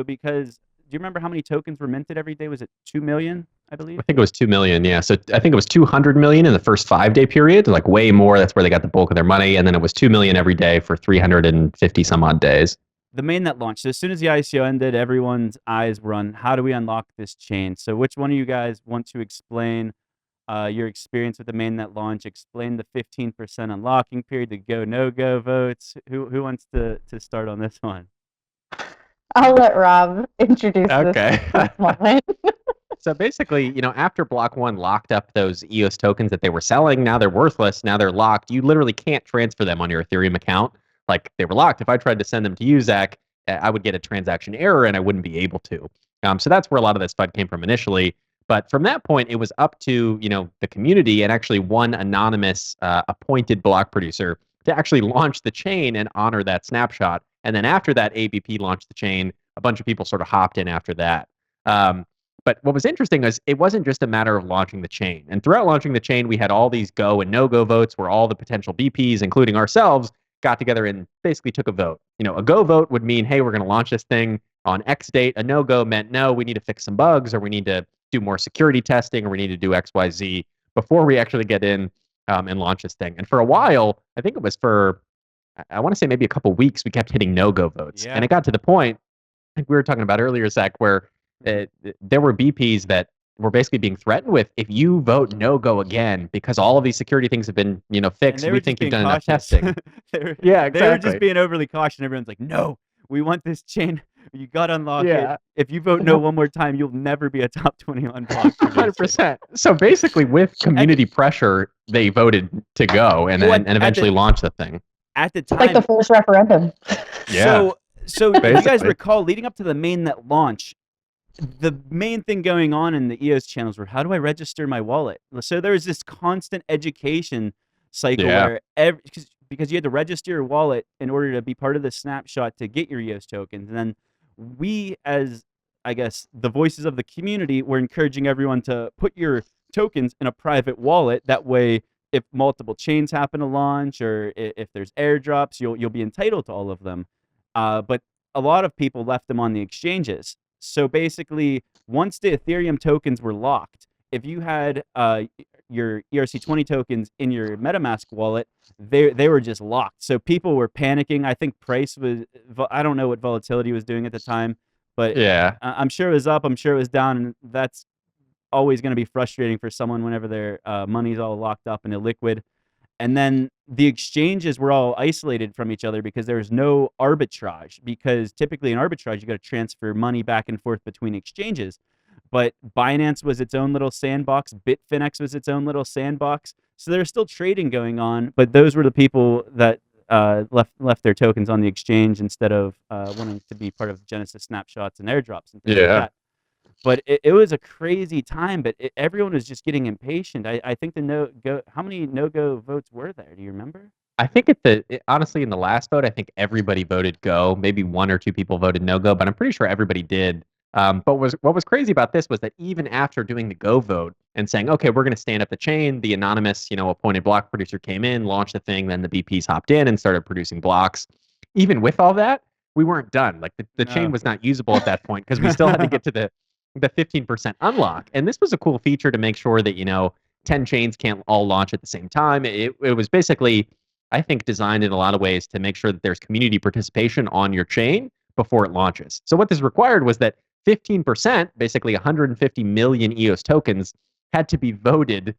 because do you remember how many tokens were minted every day? Was it 2 million? I believe. I think it was 2 million. Yeah. So I think it was 200 million in the first 5-day period, like way more. That's where they got the bulk of their money. And then it was 2 million every day for 350 some odd days. The mainnet launch. So as soon as the ICO ended, everyone's eyes were on how do we unlock this chain? So which one of you guys want to explain your experience with the mainnet launch? Explain the 15% unlocking period, the go, no-go votes. Who wants to start on this one? I'll let Rob introduce this moment. So basically, after block.one locked up those EOS tokens that they were selling, now they're worthless, now they're locked. You literally can't transfer them on your Ethereum account. Like, they were locked. If I tried to send them to you, Zach, I would get a transaction error and I wouldn't be able to. So that's where a lot of this FUD came from initially. But from that point, it was up to, the community and actually one anonymous appointed block producer to actually launch the chain and honor that snapshot. And then after that ABP launched the chain, a bunch of people sort of hopped in after that. But what was interesting is it wasn't just a matter of launching the chain. And throughout launching the chain, we had all these go and no-go votes where all the potential BPs, including ourselves, got together and basically took a vote. A go vote would mean, hey, we're going to launch this thing on X date. A no-go meant, no, we need to fix some bugs, or we need to do more security testing, or we need to do XYZ before we actually get in and launch this thing. And for a while, I think it was for, I want to say maybe a couple weeks, we kept hitting no-go votes. Yeah. And it got to the point like we were talking about earlier, Zach, where there were BPs that were basically being threatened with, if you vote no go again, because all of these security things have been, And fixed, they we were just think you've being done enough cautious. testing. They Yeah, were just being overly cautious. Everyone's like, no, we want this chain. You got to unlock Yeah. it. If you vote no one more time, you'll never be a top 20 on block producer. 100%. So basically, with community pressure, they voted to go and Well, then and eventually launched the thing. At the It's like the time, first referendum. Yeah. so if you guys Basically. recall, leading up to the mainnet launch, the main thing going on in the EOS channels were, how do I register my wallet? So there was this constant education cycle Yeah. where because you had to register your wallet in order to be part of the snapshot to get your EOS tokens. And then we, as I guess the voices of the community, were encouraging everyone to put your tokens in a private wallet. That way, if multiple chains happen to launch or if there's airdrops, you'll be entitled to all of them. But a lot of people left them on the exchanges. So basically, once the Ethereum tokens were locked, if you had your ERC20 tokens in your MetaMask wallet, they were just locked. So people were panicking. I think price was, I don't know what volatility was doing at the time, but Yeah. I'm sure it was up. I'm sure it was down. And that's always going to be frustrating for someone whenever their money's all locked up and illiquid. And then the exchanges were all isolated from each other because there was no arbitrage. Because typically in arbitrage, you got to transfer money back and forth between exchanges. But Binance was its own little sandbox. Bitfinex was its own little sandbox. So there's still trading going on. But those were the people that left their tokens on the exchange instead of wanting to be part of Genesis snapshots and airdrops and things like that. But it was a crazy time, but everyone was just getting impatient. I think how many no-go votes were there? Do you remember? I think honestly, in the last vote, I think everybody voted go. Maybe one or two people voted no go, but I'm pretty sure everybody did. But what was crazy about this was that even after doing the go vote and saying, okay, we're going to stand up the chain, the anonymous, appointed block producer came in, launched the thing, then the BPs hopped in and started producing blocks. Even with all that, we weren't done. Like the chain was not usable at that point because we still had to get to the 15% unlock. And this was a cool feature to make sure that, 10 chains can't all launch at the same time. It was basically, I think, designed in a lot of ways to make sure that there's community participation on your chain before it launches. So what this required was that 15%, basically 150 million EOS tokens, had to be voted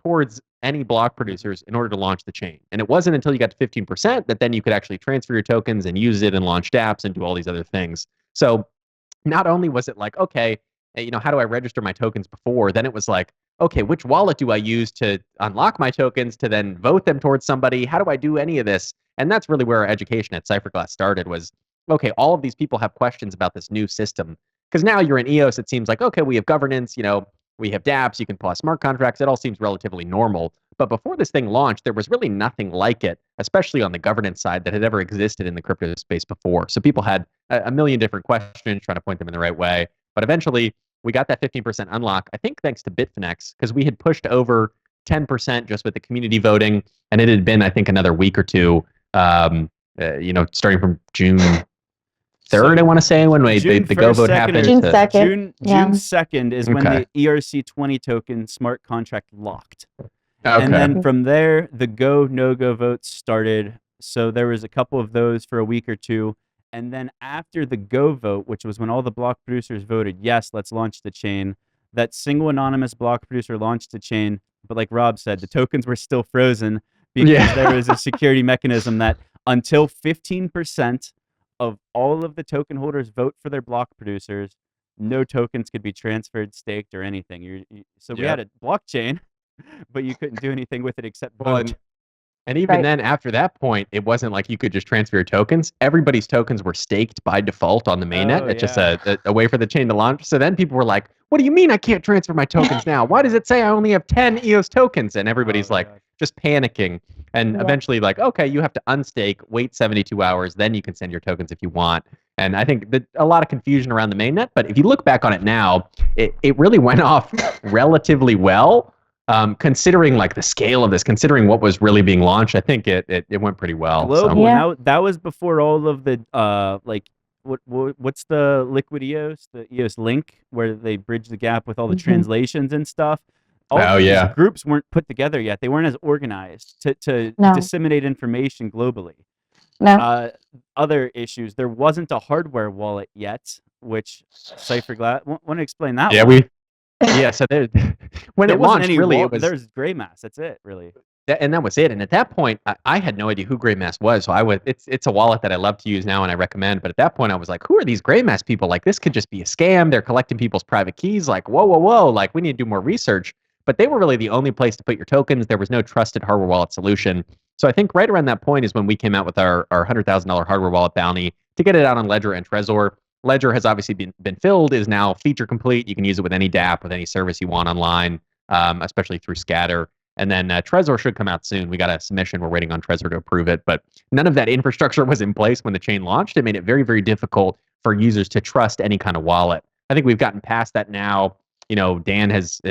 towards any block producers in order to launch the chain. And it wasn't until you got to 15% that then you could actually transfer your tokens and use it and launch dApps and do all these other things. So not only was it like, okay, how do I register my tokens before? Then it was like, okay, which wallet do I use to unlock my tokens to then vote them towards somebody? How do I do any of this? And that's really where our education at Cypherglass started was, okay, all of these people have questions about this new system. Because now you're in EOS, it seems like, okay, we have governance, we have dApps, you can pull smart contracts. It all seems relatively normal. But before this thing launched, there was really nothing like it, especially on the governance side, that had ever existed in the crypto space before. So people had a million different questions, trying to point them in the right way. But eventually, we got that 15% unlock, I think thanks to Bitfinex, because we had pushed over 10% just with the community voting. And it had been, I think, another week or two, starting from June 3rd, I want to say, when the go vote happened. June 2nd. June 2nd is when the ERC20 token smart contract locked. Okay. And then from there, the go, no-go votes started. So there was a couple of those for a week or two. And then after the go vote, which was when all the block producers voted, yes, let's launch the chain, that single anonymous block producer launched the chain. But like Rob said, the tokens were still frozen because there was a security mechanism that until 15% of all of the token holders vote for their block producers, no tokens could be transferred, staked, or anything. So we had a blockchain, but you couldn't do anything with it except vote. And even then, after that point, it wasn't like you could just transfer your tokens. Everybody's tokens were staked by default on the mainnet. It's just a way for the chain to launch. So then people were like, what do you mean I can't transfer my tokens now? Why does it say I only have 10 EOS tokens? And everybody's just panicking. And eventually like, okay, you have to unstake, wait 72 hours, then you can send your tokens if you want. And I think that a lot of confusion around the mainnet. But if you look back on it now, it really went off relatively well. Considering like the scale of this, considering what was really being launched, I think it went pretty well. Global. Now, that was before all of the what's the liquid EOS, the EOS link, where they bridge the gap with all the translations and stuff. All these groups weren't put together yet. They weren't as organized to disseminate information globally. No. Other issues. There wasn't a hardware wallet yet, which Cypherglass. Want to explain that Yeah, one? So when There it wasn't launched, any really, wall. it was There's gray mass. That's it, really. and that was it. And at that point, I had no idea who Gray Mass was. So it's a wallet that I love to use now and I recommend. But at that point, I was like, who are these Gray Mass people? Like, this could just be a scam. They're collecting people's private keys. Like, whoa. Like, we need to do more research. But they were really the only place to put your tokens. There was no trusted hardware wallet solution. So I think right around that point is when we came out with our $100,000 hardware wallet bounty to get it out on Ledger and Trezor. Ledger has obviously been filled, is now feature complete. You can use it with any dApp, with any service you want online, especially through Scatter. And then Trezor should come out soon. We got a submission. We're waiting on Trezor to approve it. But none of that infrastructure was in place when the chain launched. It made it very, very difficult for users to trust any kind of wallet. I think we've gotten past that now. Dan has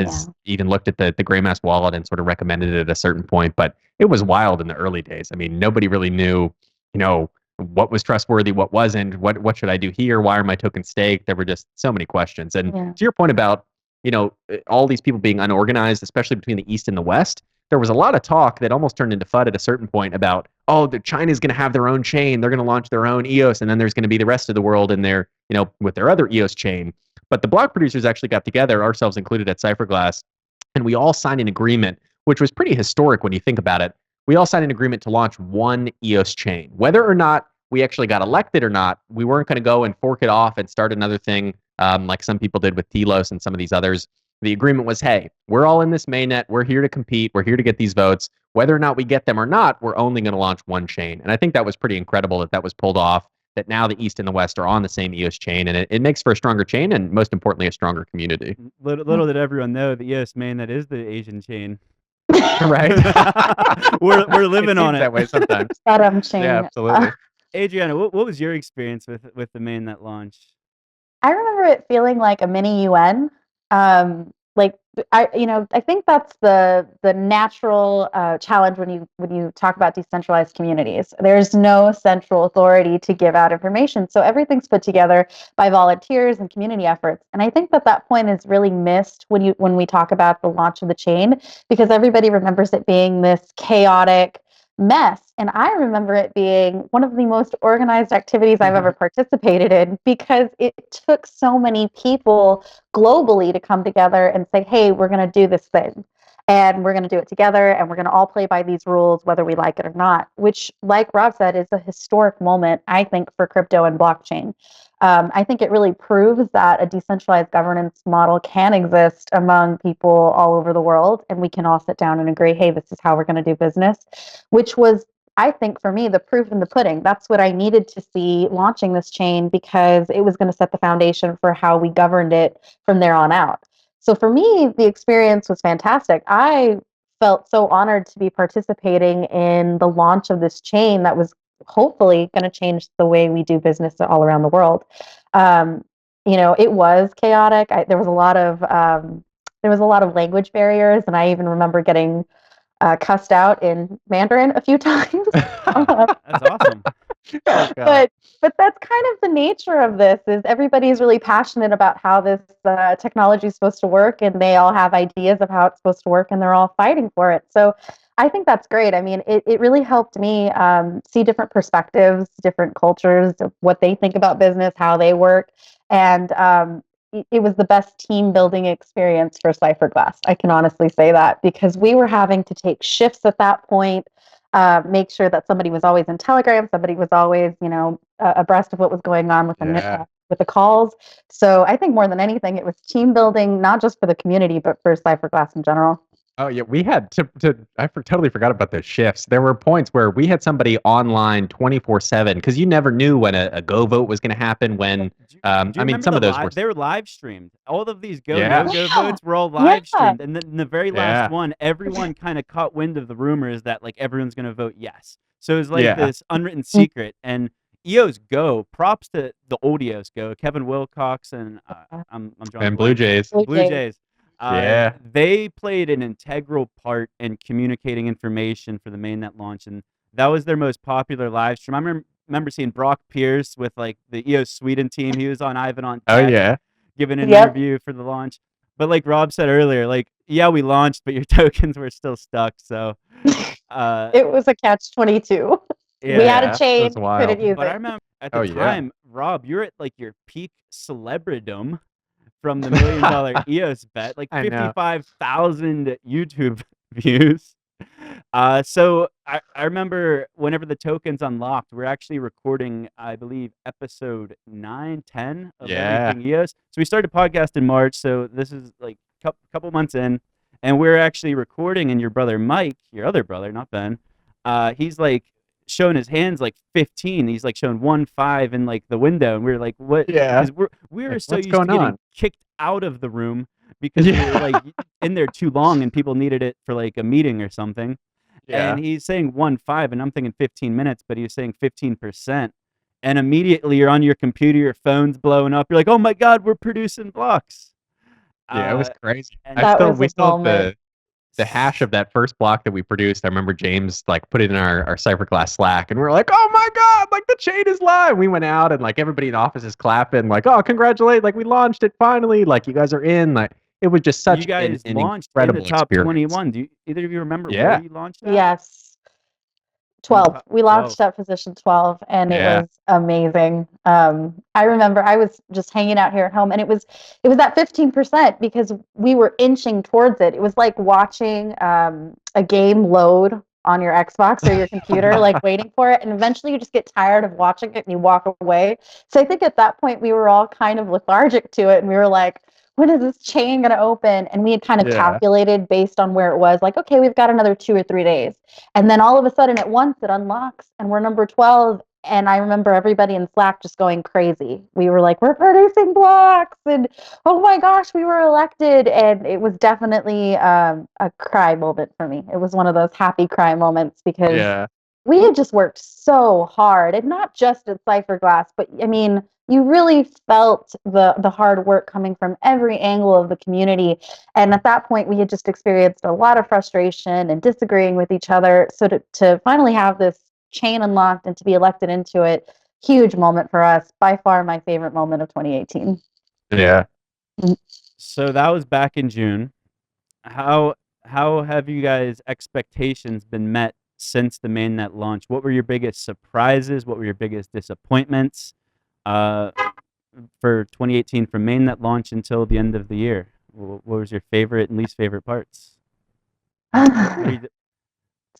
even looked at the Gray Mass wallet and sort of recommended it at a certain point. But it was wild in the early days. I mean, nobody really knew, what was trustworthy, what wasn't, what should I do here? Why are my tokens staked? There were just so many questions. And to your point about all these people being unorganized, especially between the East and the West, there was a lot of talk that almost turned into FUD at a certain point about, China's going to have their own chain. They're going to launch their own EOS, and then there's going to be the rest of the world in their, with their other EOS chain. But the block producers actually got together, ourselves included at Cypherglass, and we all signed an agreement, which was pretty historic when you think about it. We all signed an agreement to launch one EOS chain. Whether or not we actually got elected or not, we weren't going to go and fork it off and start another thing like some people did with Telos and some of these others. The agreement was, hey, we're all in this mainnet. We're here to compete. We're here to get these votes. Whether or not we get them or not, we're only going to launch one chain. And I think that was pretty incredible that was pulled off, that now the East and the West are on the same EOS chain. And it makes for a stronger chain and, most importantly, a stronger community. Little did everyone know the EOS mainnet is the Asian chain. Right? we're living on it that way sometimes. Chain. Yeah, absolutely. Adrianna, what was your experience with the mainnet launch? I remember it feeling like a mini UN. I think that's the natural challenge when you talk about decentralized communities. There's no central authority to give out information, so everything's put together by volunteers and community efforts. And I think that point is really missed when we talk about the launch of the chain, because everybody remembers it being this chaotic mess. And I remember it being one of the most organized activities I've ever participated in, because it took so many people globally to come together and say, hey, we're going to do this thing. And we're going to do it together, and we're going to all play by these rules, whether we like it or not, which, like Rob said, is a historic moment, I think, for crypto and blockchain. I think it really proves that a decentralized governance model can exist among people all over the world, and we can all sit down and agree, hey, this is how we're going to do business, which was, I think, for me, the proof in the pudding. That's what I needed to see launching this chain, because it was going to set the foundation for how we governed it from there on out. So for me, the experience was fantastic. I felt so honored to be participating in the launch of this chain that was hopefully going to change the way we do business all around the world. It was chaotic. There was a lot of language barriers, and I even remember getting cussed out in Mandarin a few times. That's awesome. But that's kind of the nature of this, is everybody's really passionate about how this technology is supposed to work, and they all have ideas of how it's supposed to work, and they're all fighting for it. So I think that's great. I mean, it really helped me see different perspectives, different cultures, what they think about business, how they work. And it was the best team building experience for Cypherglass. I can honestly say that, because we were having to take shifts at that point, make sure that somebody was always in Telegram, somebody was always, abreast of what was going on with the calls. So I think more than anything, it was team building, not just for the community, but for Cypherglass in general. Oh yeah, we had totally forgot about those shifts. There were points where we had somebody online 24/7, because you never knew when a go vote was going to happen. When some of those they were live streamed. All of these no go votes were all Yeah. live streamed, and then in the very last one, everyone kind of caught wind of the rumors that like everyone's going to vote yes. So it was like this unwritten secret. And EOS Go, props to the old EOS Go, Kevin Wilcox and I'm John and Blue Jays. Blue Jays. They played an integral part in communicating information for the mainnet launch, and that was their most popular live stream. I remember seeing Brock Pierce with like the EOS Sweden team. He was on Ivan on Tech, giving an interview for the launch. But like Rob said earlier, like, yeah, we launched, but your tokens were still stuck. So it was a catch-22. We had a Yeah, chain, that's wild. couldn't use But I it. remember at Oh, the yeah. time, Rob, you're at like your peak celebridom from the $1 million EOS bet, like I know. 55,000 YouTube views. So I remember whenever the tokens unlocked, we're actually recording, I believe, episode 9, 10 of Yeah. Everything EOS. So we started the podcast in March, so this is like a couple months in, and we're actually recording, and your brother Mike, your other brother, not Ben, he's like showing his hands like 15. He's like showing 1, 5 in like the window, and we were like, what? Yeah. Because we were Like, so what's used to going getting on? kicked out of the room because we were Yeah. like in there too long and people needed it for like a meeting or something. Yeah. And he's saying 1, 5, and I'm thinking 15 minutes, but he was saying 15%. And immediately you're on your computer, your phone's blowing up. You're like, oh my God, we're producing blocks. Yeah, it was crazy. and That was We a still have moment. the hash of that first block that we produced. I remember James like put it in our Cypherglass Slack, and we were like, "Oh my God! Like the chain is live!" We went out, and like everybody in the office is clapping, like, "Oh, congratulate! Like we launched it finally! Like you guys are in!" Like it was just such you guys an launched in incredible the top experience. 21. Do either of you remember Yeah. where you launched at? Yes. In the 12. top We 12. launched at position 12, and it Yeah. was amazing. I remember I was just hanging out here at home, and it was at 15% because we were inching towards it. It was like watching a game load on your Xbox or your computer, like waiting for it, and eventually you just get tired of watching it and you walk away. So I think at that point we were all kind of lethargic to it, and we were like, when is this chain going to open? And we had kind of Yeah. calculated based on where it was, like, okay, we've got another 2 or 3 days. And then all of a sudden at once it unlocks and we're number 12. And I remember everybody in Slack just going crazy. We were like, we're producing blocks, and oh my gosh, we were elected. And it was definitely a cry moment for me. It was one of those happy cry moments because Yeah. we had just worked so hard, and not just at Cypherglass, but I mean, you really felt the hard work coming from every angle of the community. And at that point, we had just experienced a lot of frustration and disagreeing with each other. So to finally have this chain unlocked and to be elected into it, huge moment for us. By far my favorite moment of 2018. Yeah. So that was back in June. How have you guys' expectations been met since the mainnet launch? What were your biggest surprises? What were your biggest disappointments for 2018 from mainnet launch until the end of the year? What was your favorite and least favorite parts? That's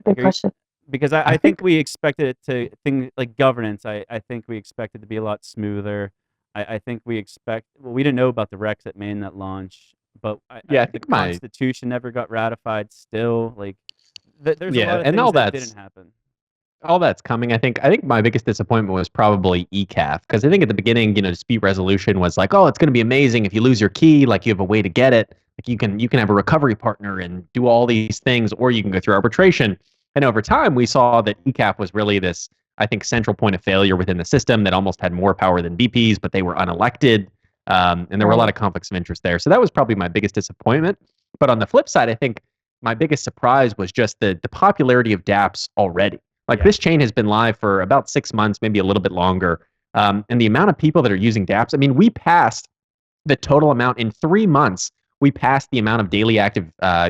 a good question. Because I think we expected it to things like governance. I think we expected to be a lot smoother. I think we we didn't know about the Rex at mainnet launch, but I the think Constitution never got ratified still. Like there's a Yeah, lot of and things all that that's didn't happen. all that's coming. I think my biggest disappointment was probably ECAF, because I think at the beginning, dispute resolution was like, oh, it's going to be amazing if you lose your key, like you have a way to get it, like you can have a recovery partner and do all these things, or you can go through arbitration. And over time, we saw that ECAF was really this, I think, central point of failure within the system that almost had more power than VPs, but they were unelected, and there were a lot of conflicts of interest there. So that was probably my biggest disappointment. But on the flip side, I think my biggest surprise was just the popularity of dApps already. Like this chain has been live for about 6 months, maybe a little bit longer. And the amount of people that are using dApps, I mean, we passed the total amount in 3 months. We passed the amount of daily active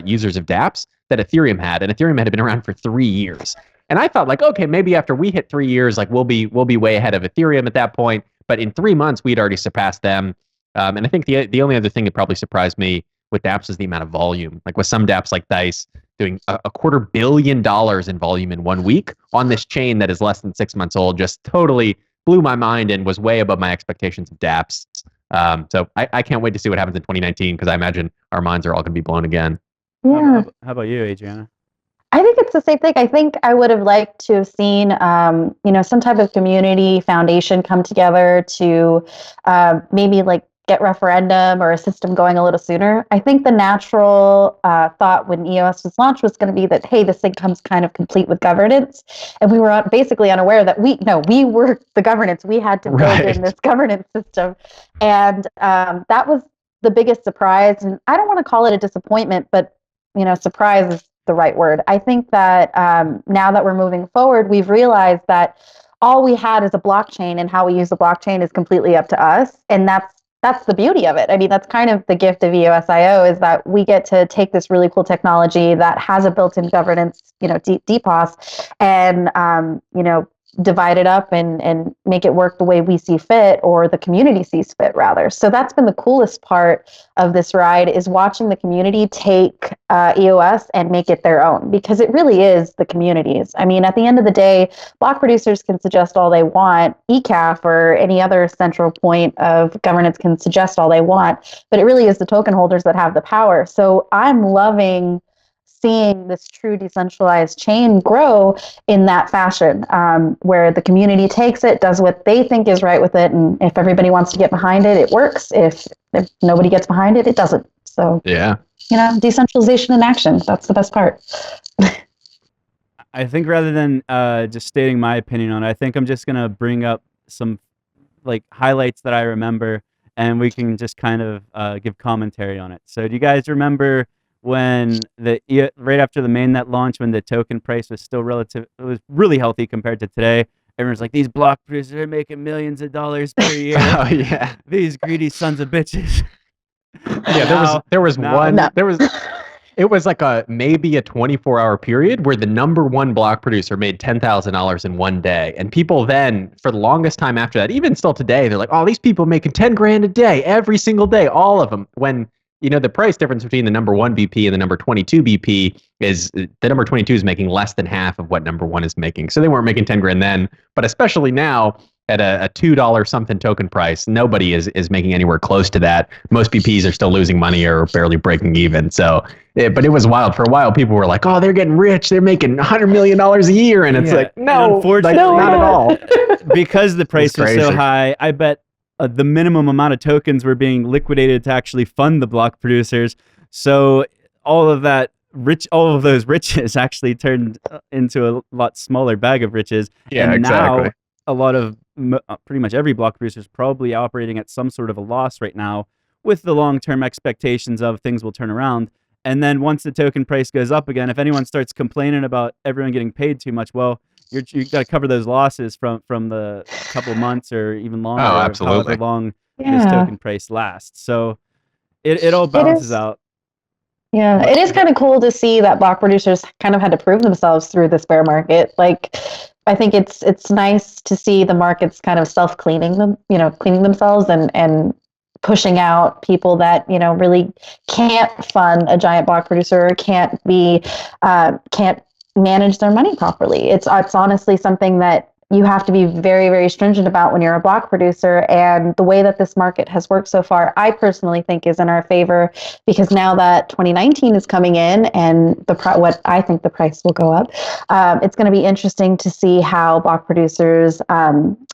users of dApps that Ethereum had, and Ethereum had been around for 3 years. And I thought, like, okay, maybe after we hit 3 years, like we'll be way ahead of Ethereum at that point. But in 3 months, we'd already surpassed them. And I think the only other thing that probably surprised me with dApps is the amount of volume. Like with some dApps like Dice doing a $250 million in volume in 1 week on this chain that is less than 6 months old, just totally blew my mind and was way above my expectations of dApps. So I can't wait to see what happens in 2019, because I imagine our minds are all going to be blown again. Yeah. How about you, Adrianna? I think it's the same thing. I think I would have liked to have seen, some type of community foundation come together to maybe like get referendum or a system going a little sooner. I think the natural thought when EOS was launched was going to be that, hey, this thing comes kind of complete with governance. And we were basically unaware that we were the governance. We had to build in this governance system. And that was the biggest surprise. And I don't want to call it a disappointment, but, surprise is the right word. I think that now that we're moving forward, we've realized that all we had is a blockchain, and how we use the blockchain is completely up to us. And that's the beauty of it. I mean, that's kind of the gift of EOSIO, is that we get to take this really cool technology that has a built-in governance, DPoS, and divide it up and make it work the way we see fit, or the community sees fit rather. So that's been the coolest part of this ride, is watching the community take EOS and make it their own, because it really is the community's. I mean, at the end of the day, block producers can suggest all they want, ECAF or any other central point of governance can suggest all they want, but it really is the token holders that have the power. So I'm loving seeing this true decentralized chain grow in that fashion, where the community takes it, does what they think is right with it, and if everybody wants to get behind it, it works. If nobody gets behind it, it doesn't. So yeah, decentralization in action. That's the best part. I think rather than just stating my opinion on it, I think I'm just gonna bring up some like highlights that I remember, and we can just kind of give commentary on it. So do you guys remember when right after the mainnet launch, when the token price was still it was really healthy compared to today? Everyone's like, these block producers are making millions of dollars per year. Oh yeah, these greedy sons of bitches. Yeah, it was like maybe a 24-hour period where the number one block producer made $10,000 in one day. And people then, for the longest time after that, even still today, they're like, oh, these people making 10 grand a day, every single day, all of them. When, the price difference between the number 1 BP and the number 22 BP is the number 22 is making less than half of what number 1 is making. So they weren't making 10 grand then, but especially now, at a $2 something token price, nobody is making anywhere close to that. Most BPs are still losing money or barely breaking even. So, but it was wild. For a while, people were like, oh, they're getting rich. They're making $100 million a year. And it's like, no, unfortunately, not at all. Because the price was so high, I bet the minimum amount of tokens were being liquidated to actually fund the block producers. So all of those riches actually turned into a lot smaller bag of riches. Yeah, and exactly. Now a lot of pretty much every block producer is probably operating at some sort of a loss right now, with the long-term expectations of things will turn around. And then once the token price goes up again, if anyone starts complaining about everyone getting paid too much, well, you got to cover those losses from the couple months or even longer. Oh, absolutely. However long this token price lasts. So it all balances out. Yeah, it is kind of cool to see that block producers kind of had to prove themselves through this bear market. Like, I think it's nice to see the markets kind of self-cleaning cleaning themselves and pushing out people that, really can't fund a giant block producer, can't manage their money properly. It's honestly something that you have to be very, very stringent about when you're a block producer. And the way that this market has worked so far, I personally think is in our favor, because now that 2019 is coming in and what I think the price will go up, it's going to be interesting to see how block producers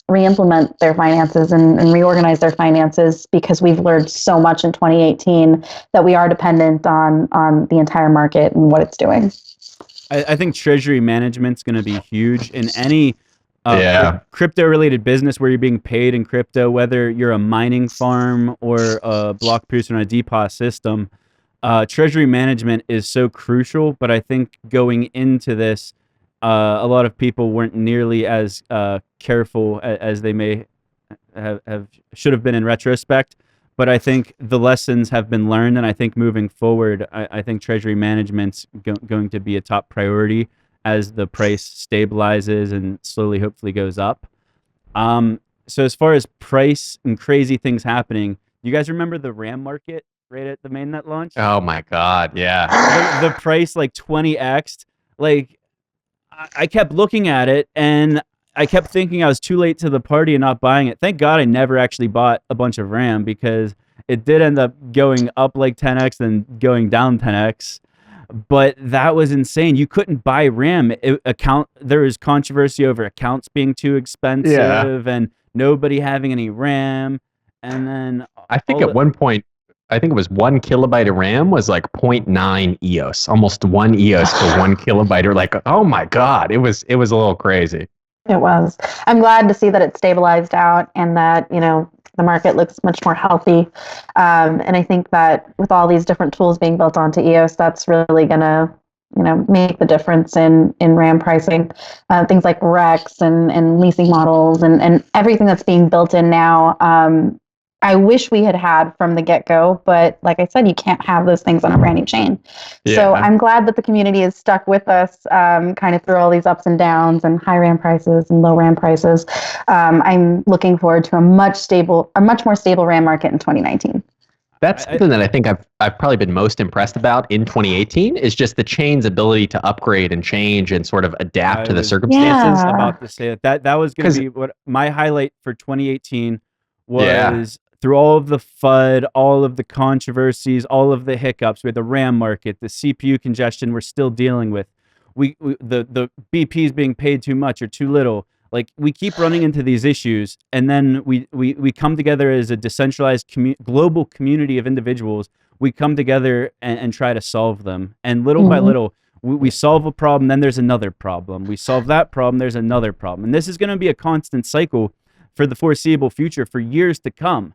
re-implement their finances and reorganize their finances, because we've learned so much in 2018 that we are dependent on the entire market and what it's doing. I think treasury management's going to be huge in any crypto-related business where you're being paid in crypto, whether you're a mining farm or a block producer on a DPoS system. Treasury management is so crucial, but I think going into this, a lot of people weren't nearly as careful as they may should have been in retrospect. But I think the lessons have been learned, and I think moving forward, I think treasury management's going to be a top priority as the price stabilizes and slowly, hopefully, goes up. So as far as price and crazy things happening, you guys remember the RAM market right at the mainnet launch? Oh my God, yeah. The price like 20x'd. Like, I kept looking at it and I kept thinking I was too late to the party and not buying it. Thank God I never actually bought a bunch of RAM, because it did end up going up like 10x and going down 10x. But that was insane. You couldn't buy RAM. There was controversy over accounts being too expensive and nobody having any RAM. And then I think at one point, I think it was 1 kilobyte of RAM was like 0.9 EOS, almost 1 EOS for 1 kilobyte. Or like, oh my God, it was a little crazy. It was. I'm glad to see that it stabilized out and that, the market looks much more healthy. And I think that with all these different tools being built onto EOS, that's really going to, make the difference in RAM pricing. Things like REX and leasing models and everything that's being built in now. I wish we had from the get-go, but like I said, you can't have those things on a brand new chain. Yeah. So I'm glad that the community is stuck with us kind of through all these ups and downs and high RAM prices and low RAM prices. I'm looking forward to a much more stable RAM market in 2019. That's something that I think I've probably been most impressed about in 2018 is just the chain's ability to upgrade and change and sort of adapt to the circumstances. About to say that was going to be what my highlight for 2018 was. Through all of the FUD, all of the controversies, all of the hiccups with the RAM market, the CPU congestion we're still dealing with, the BPs being paid too much or too little. Like, we keep running into these issues, and then we come together as a decentralized global community of individuals. We come together and try to solve them. And little by little, we solve a problem, then there's another problem. We solve that problem, there's another problem. And this is going to be a constant cycle for the foreseeable future for years to come.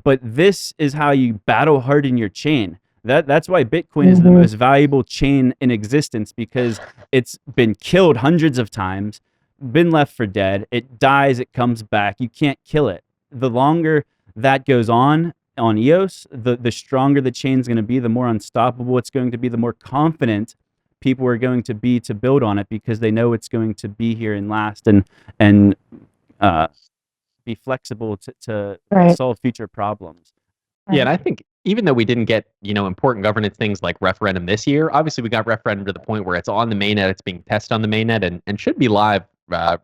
But this is how you battle harden your chain. That's why Bitcoin is the most valuable chain in existence, because it's been killed hundreds of times, been left for dead. It dies, it comes back. You can't kill it. The longer that goes on EOS, the stronger the chain's going to be, the more unstoppable it's going to be, the more confident people are going to be to build on it, because they know it's going to be here and last and be flexible to solve future problems. Yeah, and I think even though we didn't get, important governance things like referendum this year, obviously we got referendum to the point where it's on the mainnet, it's being tested on the mainnet, and should be live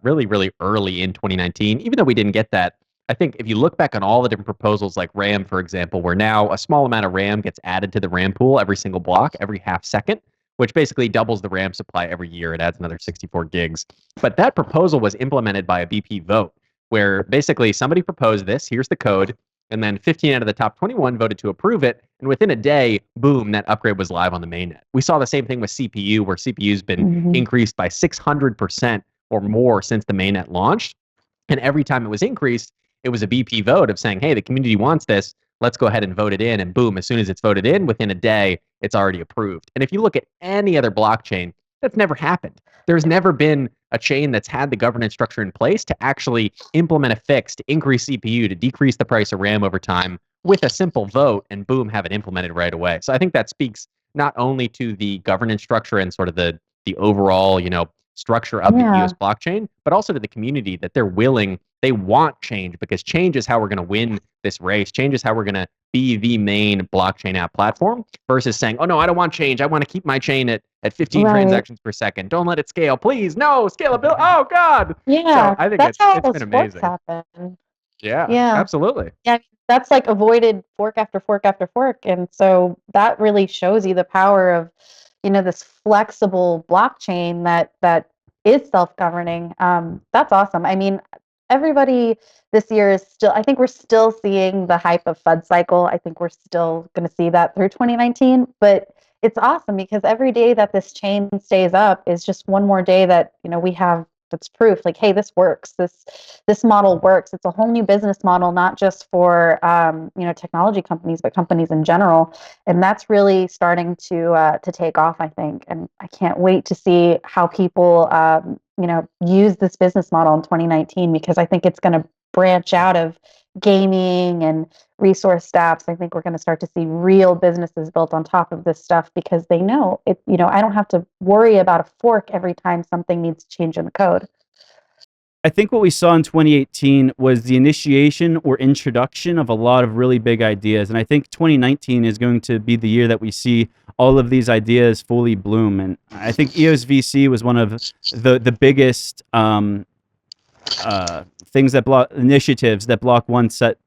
really, really early in 2019. Even though we didn't get that, I think if you look back on all the different proposals like RAM, for example, where now a small amount of RAM gets added to the RAM pool every single block, every half second, which basically doubles the RAM supply every year. It adds another 64 gigs. But that proposal was implemented by a BP vote, where basically somebody proposed this, here's the code, and then 15 out of the top 21 voted to approve it, and within a day, boom, that upgrade was live on the mainnet. We saw the same thing with CPU, where CPU's been increased by 600% or more since the mainnet launched, and every time it was increased, it was a BP vote of saying, hey, the community wants this, let's go ahead and vote it in, and boom, as soon as it's voted in, within a day, it's already approved. And if you look at any other blockchain, that's never happened. There's never been a chain that's had the governance structure in place to actually implement a fix to increase CPU, to decrease the price of RAM over time with a simple vote, and boom, have it implemented right away. So I think that speaks not only to the governance structure and sort of the overall, structure of the EOS blockchain, but also to the community that they want change, because change is how we're going to win this race. Change is how we're going to be the main blockchain app platform, versus saying, oh no, I don't want change. I want to keep my chain at 15 transactions per second. Don't let it scale. Please, no, scalability. Oh God. Yeah, so I think that's how it's been amazing. Happen. Yeah, absolutely. Yeah, that's like avoided fork after fork after fork. And so that really shows you the power of, this flexible blockchain that is self-governing. That's awesome. I mean, everybody this year is I think we're still seeing the hype of FUD cycle. I think we're still going to see that through 2019, but it's awesome because every day that this chain stays up is just one more day that, we have that's proof like, hey, this works. This model works. It's a whole new business model, not just for, technology companies, but companies in general. And that's really starting to take off, I think. And I can't wait to see how people, use this business model in 2019, because I think it's going to branch out of gaming and resource dApps. I think we're going to start to see real businesses built on top of this stuff, because they know it, I don't have to worry about a fork every time something needs to change in the code. I think what we saw in 2018 was the initiation or introduction of a lot of really big ideas. And I think 2019 is going to be the year that we see all of these ideas fully bloom. And I think EOS VC was one of the biggest initiatives that block.one set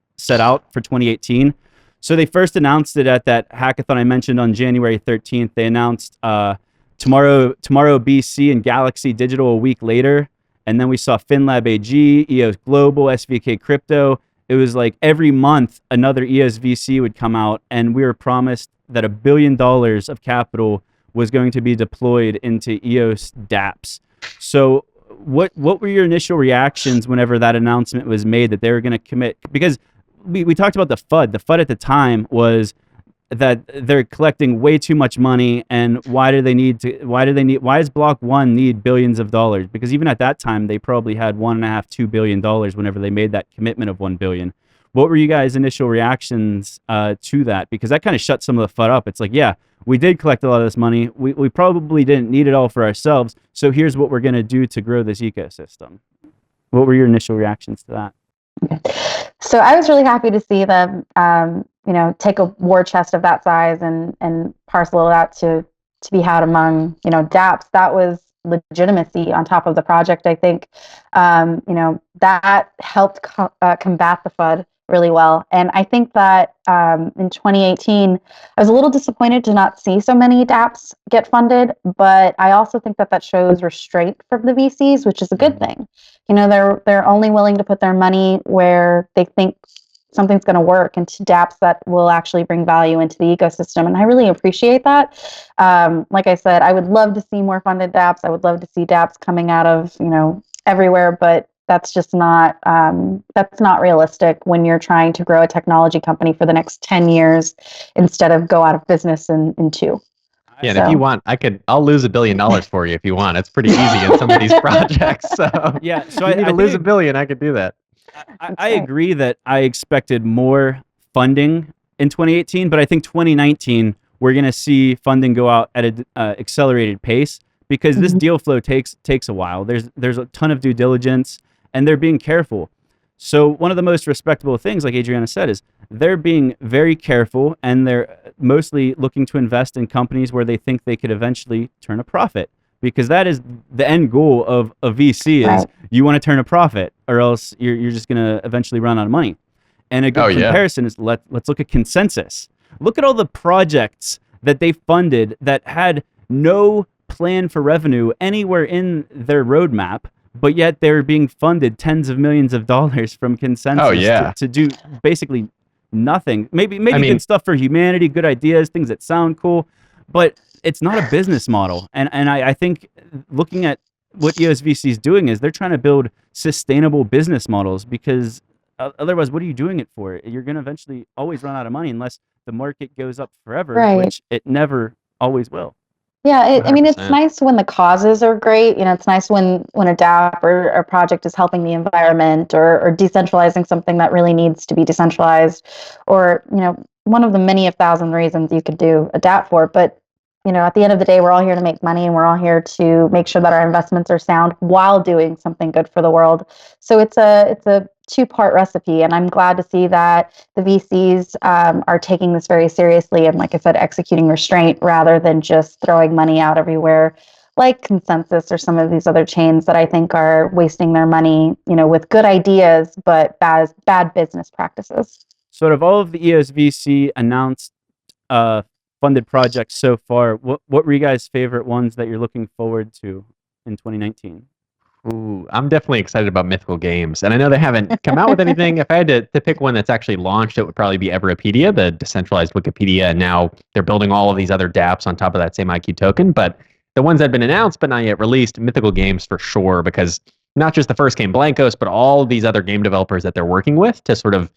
out for 2018. So they first announced it at that hackathon I mentioned on January 13th. They announced tomorrow BC and Galaxy Digital a week later. And then we saw FinLab AG, EOS Global, SVK Crypto. It was like every month another EOS VC would come out, and we were promised that $1 billion of capital was going to be deployed into EOS dApps. So what were your initial reactions whenever that announcement was made that they were going to commit? Because we talked about the FUD. The FUD at the time was that they're collecting way too much money, and why does block.one need billions of dollars? Because even at that time, they probably had $1.5–2 billion whenever they made that commitment of $1 billion. What were you guys' initial reactions to that? Because that kind of shut some of the FUD up. It's like, yeah, we did collect a lot of this money. We probably didn't need it all for ourselves. So here's what we're going to do to grow this ecosystem. What were your initial reactions to that? Okay. So I was really happy to see them, take a war chest of that size and parcel it out to be had among, dApps. That was legitimacy on top of the project. I think, that helped combat the FUD really well. And I think that in 2018, I was a little disappointed to not see so many dApps get funded, but I also think that shows restraint from the VCs, which is a good thing. They're only willing to put their money where they think something's going to work, and to dApps that will actually bring value into the ecosystem. And I really appreciate that. Like I said, I would love to see more funded dApps. I would love to see dApps coming out of, everywhere, but that's just not realistic when you're trying to grow a technology company for the next 10 years instead of go out of business in 2. Yeah, and if you want, I'll lose $1 billion for you if you want. It's pretty easy in some of these projects. So yeah, so I lose $1 billion, I could do that. I agree that I expected more funding in 2018, but I think 2019 we're going to see funding go out at an accelerated pace because this deal flow takes a while. There's a ton of due diligence, and they're being careful. So one of the most respectable things, like Adrianna said, is they're being very careful, and they're mostly looking to invest in companies where they think they could eventually turn a profit. Because that is the end goal of a VC is you want to turn a profit, or else you're just going to eventually run out of money. And a good comparison is let's look at Consensus. Look at all the projects that they funded that had no plan for revenue anywhere in their roadmap, but yet they're being funded tens of millions of dollars from Consensus to do basically nothing. Maybe good stuff for humanity, good ideas, things that sound cool, but it's not a business model. And I think looking at what EOS VC is doing is they're trying to build sustainable business models, because otherwise, what are you doing it for? You're going to eventually always run out of money unless the market goes up forever, which it never always will. Yeah, it's nice when the causes are great. It's nice when a dApp or a project is helping the environment or decentralizing something that really needs to be decentralized, or, one of the many 1,000 reasons you could do a dApp for. But at the end of the day, we're all here to make money, and we're all here to make sure that our investments are sound while doing something good for the world. So it's a two-part recipe, and I'm glad to see that the VCs are taking this very seriously and, like I said, executing restraint rather than just throwing money out everywhere, like Consensus or some of these other chains that I think are wasting their money, with good ideas but bad business practices. So, out of all of the EOS VC announced funded projects so far, what were you guys' favorite ones that you're looking forward to in 2019? Ooh, I'm definitely excited about Mythical Games, and I know they haven't come out with anything. If I had to pick one that's actually launched, it would probably be Everpedia, the decentralized Wikipedia, and now they're building all of these other dApps on top of that same IQ token. But the ones that have been announced but not yet released, Mythical Games for sure, because not just the first game Blankos, but all of these other game developers that they're working with to sort of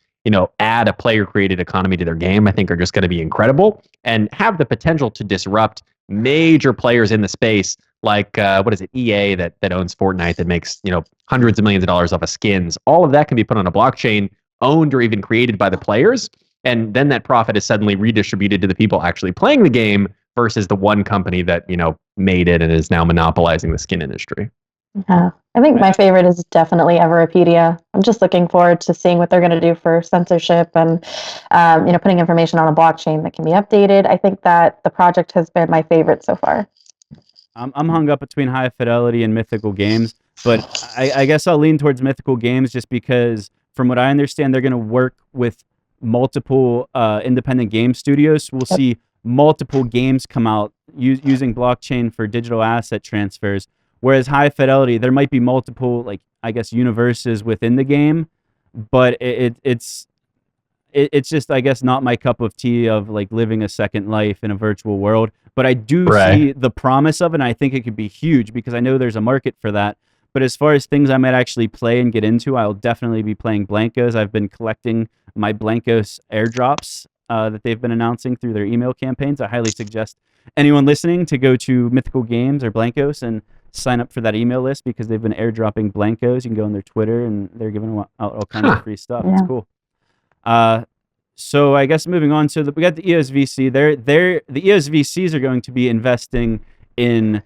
add a player-created economy to their game, I think are just going to be incredible and have the potential to disrupt major players in the space, like EA that owns Fortnite, that makes hundreds of millions of dollars off of skins. All of that can be put on a blockchain, owned or even created by the players, and then that profit is suddenly redistributed to the people actually playing the game versus the one company that made it and is now monopolizing the skin industry. Yeah, I think my favorite is definitely Everpedia. I'm just looking forward to seeing what they're going to do for censorship and, putting information on a blockchain that can be updated. I think that the project has been my favorite so far. I'm hung up between High Fidelity and Mythical Games, but I guess I'll lean towards Mythical Games just because, from what I understand, they're going to work with multiple independent game studios. We'll see multiple games come out using blockchain for digital asset transfers. Whereas High Fidelity, there might be multiple, universes within the game, but it's just, I guess, not my cup of tea of living a second life in a virtual world. But I do see the promise of it, and I think it could be huge because I know there's a market for that. But as far as things I might actually play and get into, I'll definitely be playing Blankos. I've been collecting my Blankos airdrops that they've been announcing through their email campaigns. I highly suggest anyone listening to go to Mythical Games or Blankos and sign up for that email list because they've been airdropping Blankos. You can go on their Twitter and they're giving out all kinds of free stuff. Yeah. It's cool. So I guess moving on, so we got the EOS VC. The EOS VCs are going to be investing in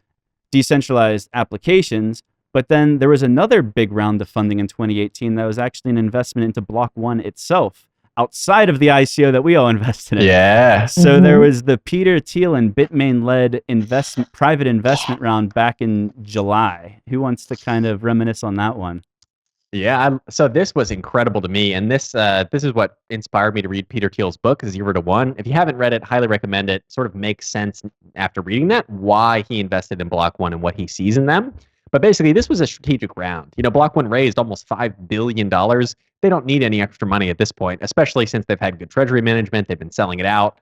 decentralized applications, but then there was another big round of funding in 2018 that was actually an investment into block.one itself, outside of the ICO that we all invested in. Yeah. So there was the Peter Thiel and Bitmain-led private investment round back in July. Who wants to kind of reminisce on that one? Yeah, so this was incredible to me, and this is what inspired me to read Peter Thiel's book, 0 to 1. If you haven't read it, highly recommend it. Sort of makes sense after reading that why he invested in block.one and what he sees in them. But basically, this was a strategic round. block.one raised almost $5 billion. They don't need any extra money at this point, especially since they've had good treasury management. They've been selling it out.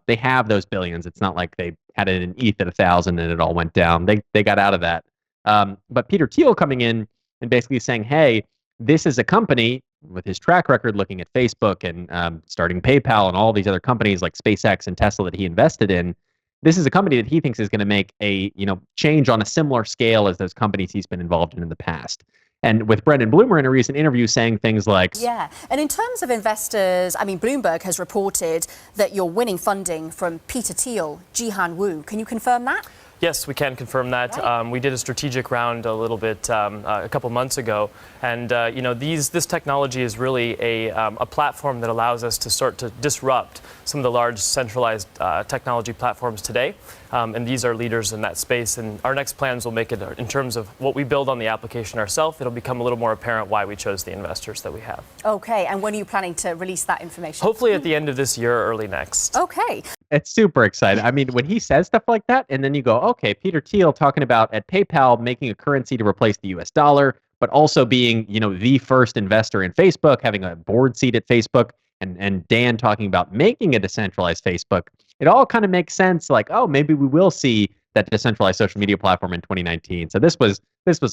They have those billions. It's not like they had it in ETH at 1,000 and it all went down. They got out of that. But Peter Thiel coming in and basically saying, hey, this is a company with his track record looking at Facebook and starting PayPal and all these other companies like SpaceX and Tesla that he invested in. This is a company that he thinks is going to make a change on a similar scale as those companies he's been involved in the past. And with Brendan Blumer in a recent interview saying things like... Yeah, and in terms of investors, I mean, Bloomberg has reported that you're winning funding from Peter Thiel, Jihan Wu. Can you confirm that? Yes, we can confirm that. Right. We did a strategic round a little bit a couple months ago, and this technology is really a platform that allows us to start to disrupt some of the large centralized technology platforms today, and these are leaders in that space. And our next plans will make it in terms of what we build on the application ourselves. It'll become a little more apparent why we chose the investors that we have. Okay, and when are you planning to release that information? Hopefully at the end of this year or early next. Okay. It's super exciting. I mean, when he says stuff like that, and then you go, okay, Peter Thiel talking about at PayPal making a currency to replace the US dollar, but also being, the first investor in Facebook, having a board seat at Facebook, and Dan talking about making a decentralized Facebook, it all kind of makes sense. Like, oh, maybe we will see that decentralized social media platform in 2019. So this was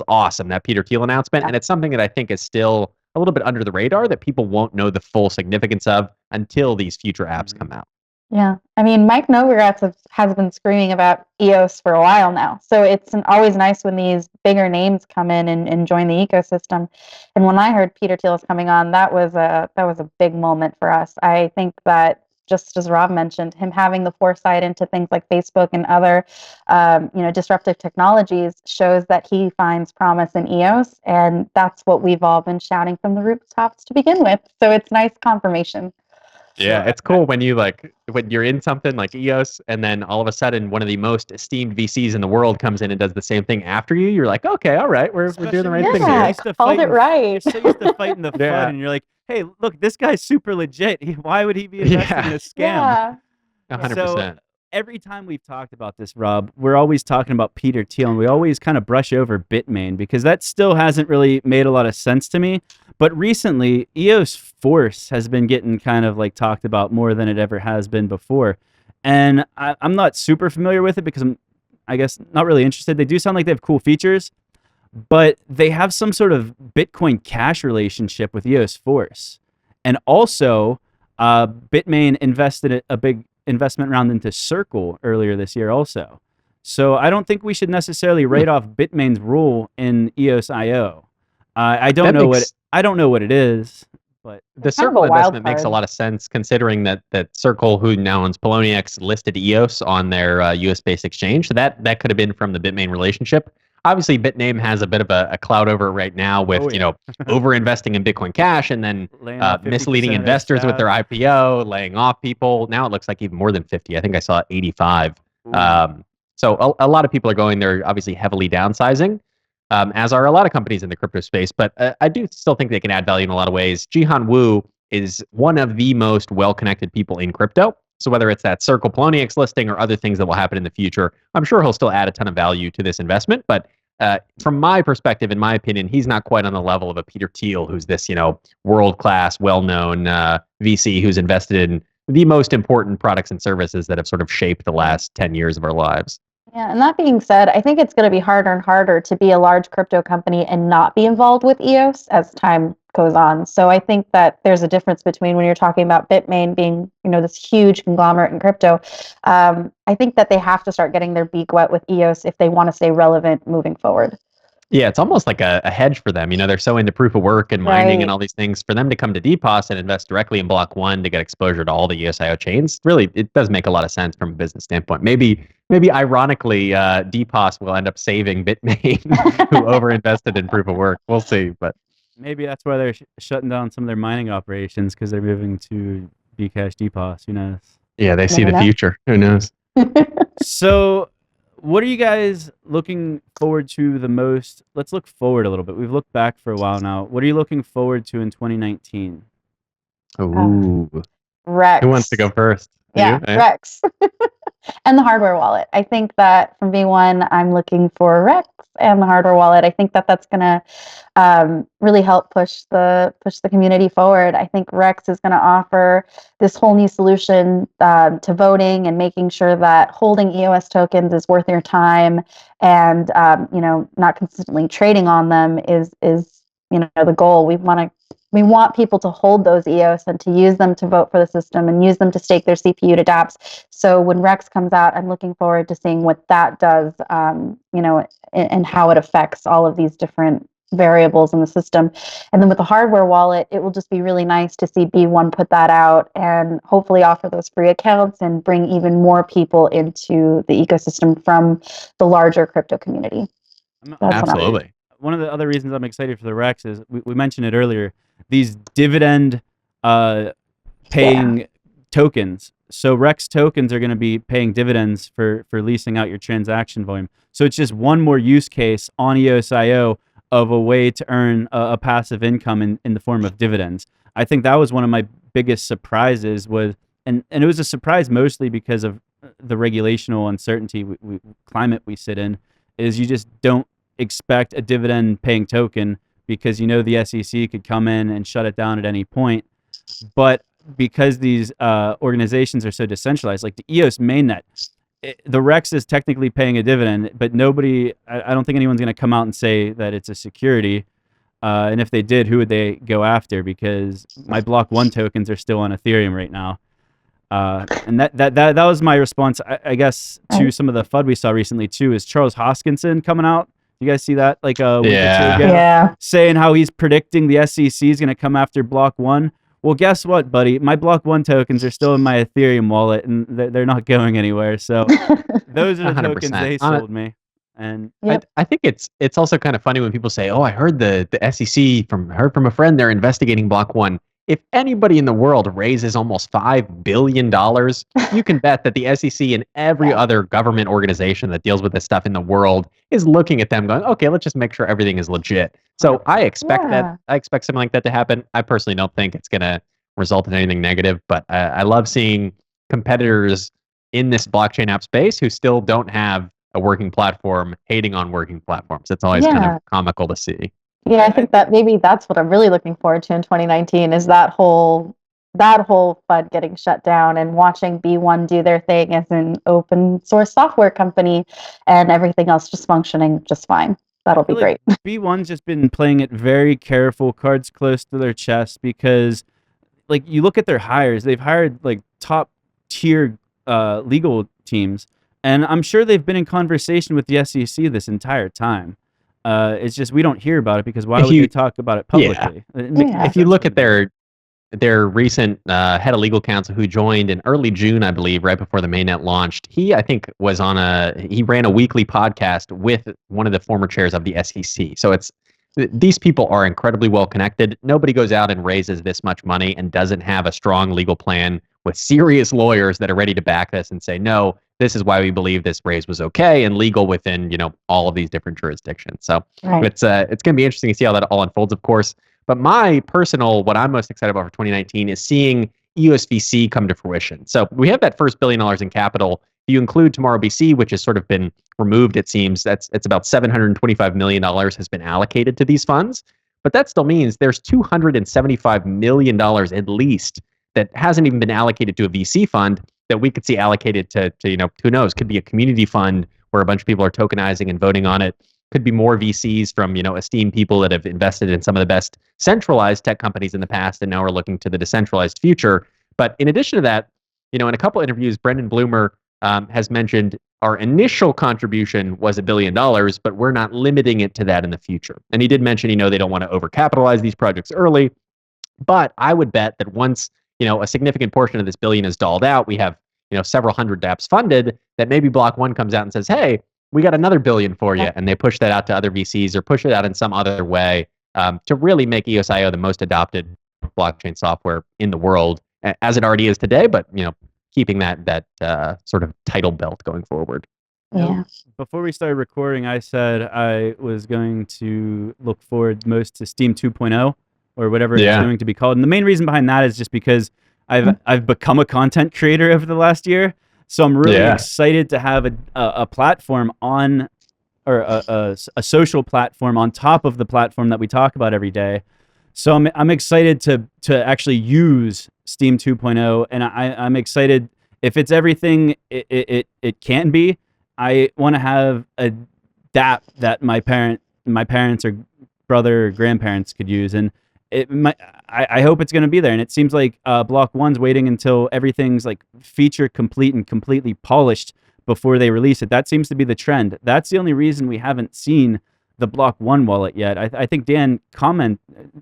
awesome, that Peter Thiel announcement, and it's something that I think is still a little bit under the radar that people won't know the full significance of until these future apps come out. Yeah, I mean, Mike Novogratz has been screaming about EOS for a while now. So it's always nice when these bigger names come in and join the ecosystem. And when I heard Peter Thiel is coming on, that was a big moment for us. I think that, just as Rob mentioned, him having the foresight into things like Facebook and other, disruptive technologies shows that he finds promise in EOS, and that's what we've all been shouting from the rooftops to begin with. So it's nice confirmation. Yeah, it's cool when you're in something like EOS, and then all of a sudden one of the most esteemed VCs in the world comes in and does the same thing after you. You're like, okay, all right, we're doing the right thing here. Yeah, called it right. You're so used to fighting the FUD, and you're like, hey, look, this guy's super legit. Why would he be investing in a scam? Yeah. 100%. So every time we've talked about this, Rob, we're always talking about Peter Thiel, and we always kind of brush over Bitmain because that still hasn't really made a lot of sense to me. But recently, EOS Force has been getting kind of like talked about more than it ever has been before. And I'm not super familiar with it because I'm, I guess, not really interested. They do sound like they have cool features, but they have some sort of Bitcoin Cash relationship with EOS Force. And also, Bitmain invested a big investment round into Circle earlier this year also. So I don't think we should necessarily write off Bitmain's role in EOSIO. I don't know what it is, but the Circle investment makes a lot of sense considering that Circle, who now owns Poloniex, listed EOS on their US-based exchange. So that could have been from the Bitmain relationship. Obviously, Bitname has a bit of a cloud over it right now with over-investing in Bitcoin Cash and then misleading investors with their IPO, laying off people. Now it looks like even more than 50. I think I saw 85. So a lot of people are going there, obviously heavily downsizing, as are a lot of companies in the crypto space. But I do still think they can add value in a lot of ways. Jihan Wu is one of the most well-connected people in crypto. So whether it's that Circle Poloniex listing or other things that will happen in the future, I'm sure he'll still add a ton of value to this investment. But from my perspective, in my opinion, he's not quite on the level of a Peter Thiel, who's this, world-class, well-known VC who's invested in the most important products and services that have sort of shaped the last 10 years of our lives. Yeah, and that being said, I think it's going to be harder and harder to be a large crypto company and not be involved with EOS as time goes on. So I think that there's a difference between when you're talking about Bitmain being, this huge conglomerate in crypto. I think that they have to start getting their beak wet with EOS if they want to stay relevant moving forward. Yeah, it's almost like a hedge for them. They're so into proof of work and mining and all these things. For them to come to DPoS and invest directly in block.one to get exposure to all the EOSIO chains, really, it does make a lot of sense from a business standpoint. Maybe ironically, DPoS will end up saving Bitmain, who overinvested in proof of work. We'll see, but maybe that's why they're shutting down some of their mining operations, because they're moving to Bcash DPoS. Who knows? Yeah, they see the future. Who knows? So, what are you guys looking forward to the most? Let's look forward a little bit. We've looked back for a while now. What are you looking forward to in 2019? Ooh. Rex. Who wants to go first? Yeah, Rex. And the hardware wallet. I think that from V1, I'm looking for Rex and the hardware wallet. I think that that's going to really help push the community forward. I think Rex is going to offer this whole new solution to voting and making sure that holding EOS tokens is worth your time, and not consistently trading on them is the goal. We want people to hold those EOS and to use them to vote for the system and use them to stake their CPU to dApps. So when Rex comes out, I'm looking forward to seeing what that does, and how it affects all of these different variables in the system. And then with the hardware wallet, it will just be really nice to see B1 put that out and hopefully offer those free accounts and bring even more people into the ecosystem from the larger crypto community. Absolutely. One of the other reasons I'm excited for the Rex is we mentioned it earlier, these dividend paying tokens. So Rex tokens are going to be paying dividends for leasing out your transaction volume. So it's just one more use case on EOSIO of a way to earn a passive income in the form of dividends. I think that was one of my biggest surprises and it was a surprise mostly because of the regulational uncertainty climate we sit in, is you just don't expect a dividend paying token because the SEC could come in and shut it down at any point. But because these organizations are so decentralized, like the EOS mainnet, the Rex is technically paying a dividend, but I don't think anyone's going to come out and say that it's a security. And if they did, who would they go after? Because my block.one tokens are still on Ethereum right now. And that was my response, I guess, to some of the FUD we saw recently too, is Charles Hoskinson coming out. You guys see that? Like a week or two ago? Saying how he's predicting the SEC is going to come after block.one. Well, guess what, buddy? My block.one tokens are still in my Ethereum wallet, and they're not going anywhere. So those are the 100%. Tokens they sold me. And I think it's also kind of funny when people say, "Oh, I heard the SEC heard from a friend they're investigating block.one." If anybody in the world raises almost $5 billion, you can bet that the SEC and every other government organization that deals with this stuff in the world is looking at them going, okay, let's just make sure everything is legit. So I expect that. I expect something like that to happen. I personally don't think it's going to result in anything negative, but I love seeing competitors in this blockchain app space who still don't have a working platform hating on working platforms. It's always kind of comical to see. Yeah, I think that maybe that's what I'm really looking forward to in 2019 is that whole FUD getting shut down and watching B1 do their thing as an open source software company and everything else just functioning just fine. That'll be great. B1's just been playing it very careful, cards close to their chest, because like you look at their hires, they've hired like top tier legal teams, and I'm sure they've been in conversation with the SEC this entire time. It's just we don't hear about it because why would they talk about it publicly? If you look at their recent head of legal counsel who joined in early June, I believe, right before the mainnet launched, he I think was he ran a weekly podcast with one of the former chairs of the SEC. So these people are incredibly well connected. Nobody goes out and raises this much money and doesn't have a strong legal plan with serious lawyers that are ready to back this and say, no, this is why we believe this raise was okay and legal within, all of these different jurisdictions. So it's going to be interesting to see how that all unfolds, of course. But what I'm most excited about for 2019 is seeing EOS VC come to fruition. So we have that first $1 billion in capital. If you include Tomorrow BC, which has sort of been removed, it seems, it's about $725 million has been allocated to these funds. But that still means there's $275 million at least that hasn't even been allocated to a VC fund that we could see allocated to who knows, could be a community fund where a bunch of people are tokenizing and voting on it. Could be more VCs from, esteemed people that have invested in some of the best centralized tech companies in the past and now are looking to the decentralized future. But in addition to that, in a couple interviews, Brendan Blumer has mentioned our initial contribution was $1 billion, but we're not limiting it to that in the future. And he did mention, they don't want to overcapitalize these projects early, but I would bet that once, a significant portion of this billion is dolled out, we have, several hundred dApps funded, that maybe Block.one comes out and says, hey, we got another billion for you. And they push that out to other VCs or push it out in some other way to really make EOSIO the most adopted blockchain software in the world, as it already is today, but, keeping that sort of title belt going forward. Yeah. Before we started recording, I said I was going to look forward most to Steam 2.0 or whatever it's going to be called. And the main reason behind that is just because I've become a content creator over the last year. So I'm really excited to have a platform on, or a social platform on top of the platform that we talk about every day. So I'm excited to actually use Steam 2.0, and I'm excited if it's everything it can be. I want to have a dApp that my parents or brother or grandparents could use, and I hope it's going to be there. And it seems like Block.one's waiting until everything's like feature complete and completely polished before they release it. That seems to be the trend. That's the only reason we haven't seen the Block.one wallet yet. I think Dan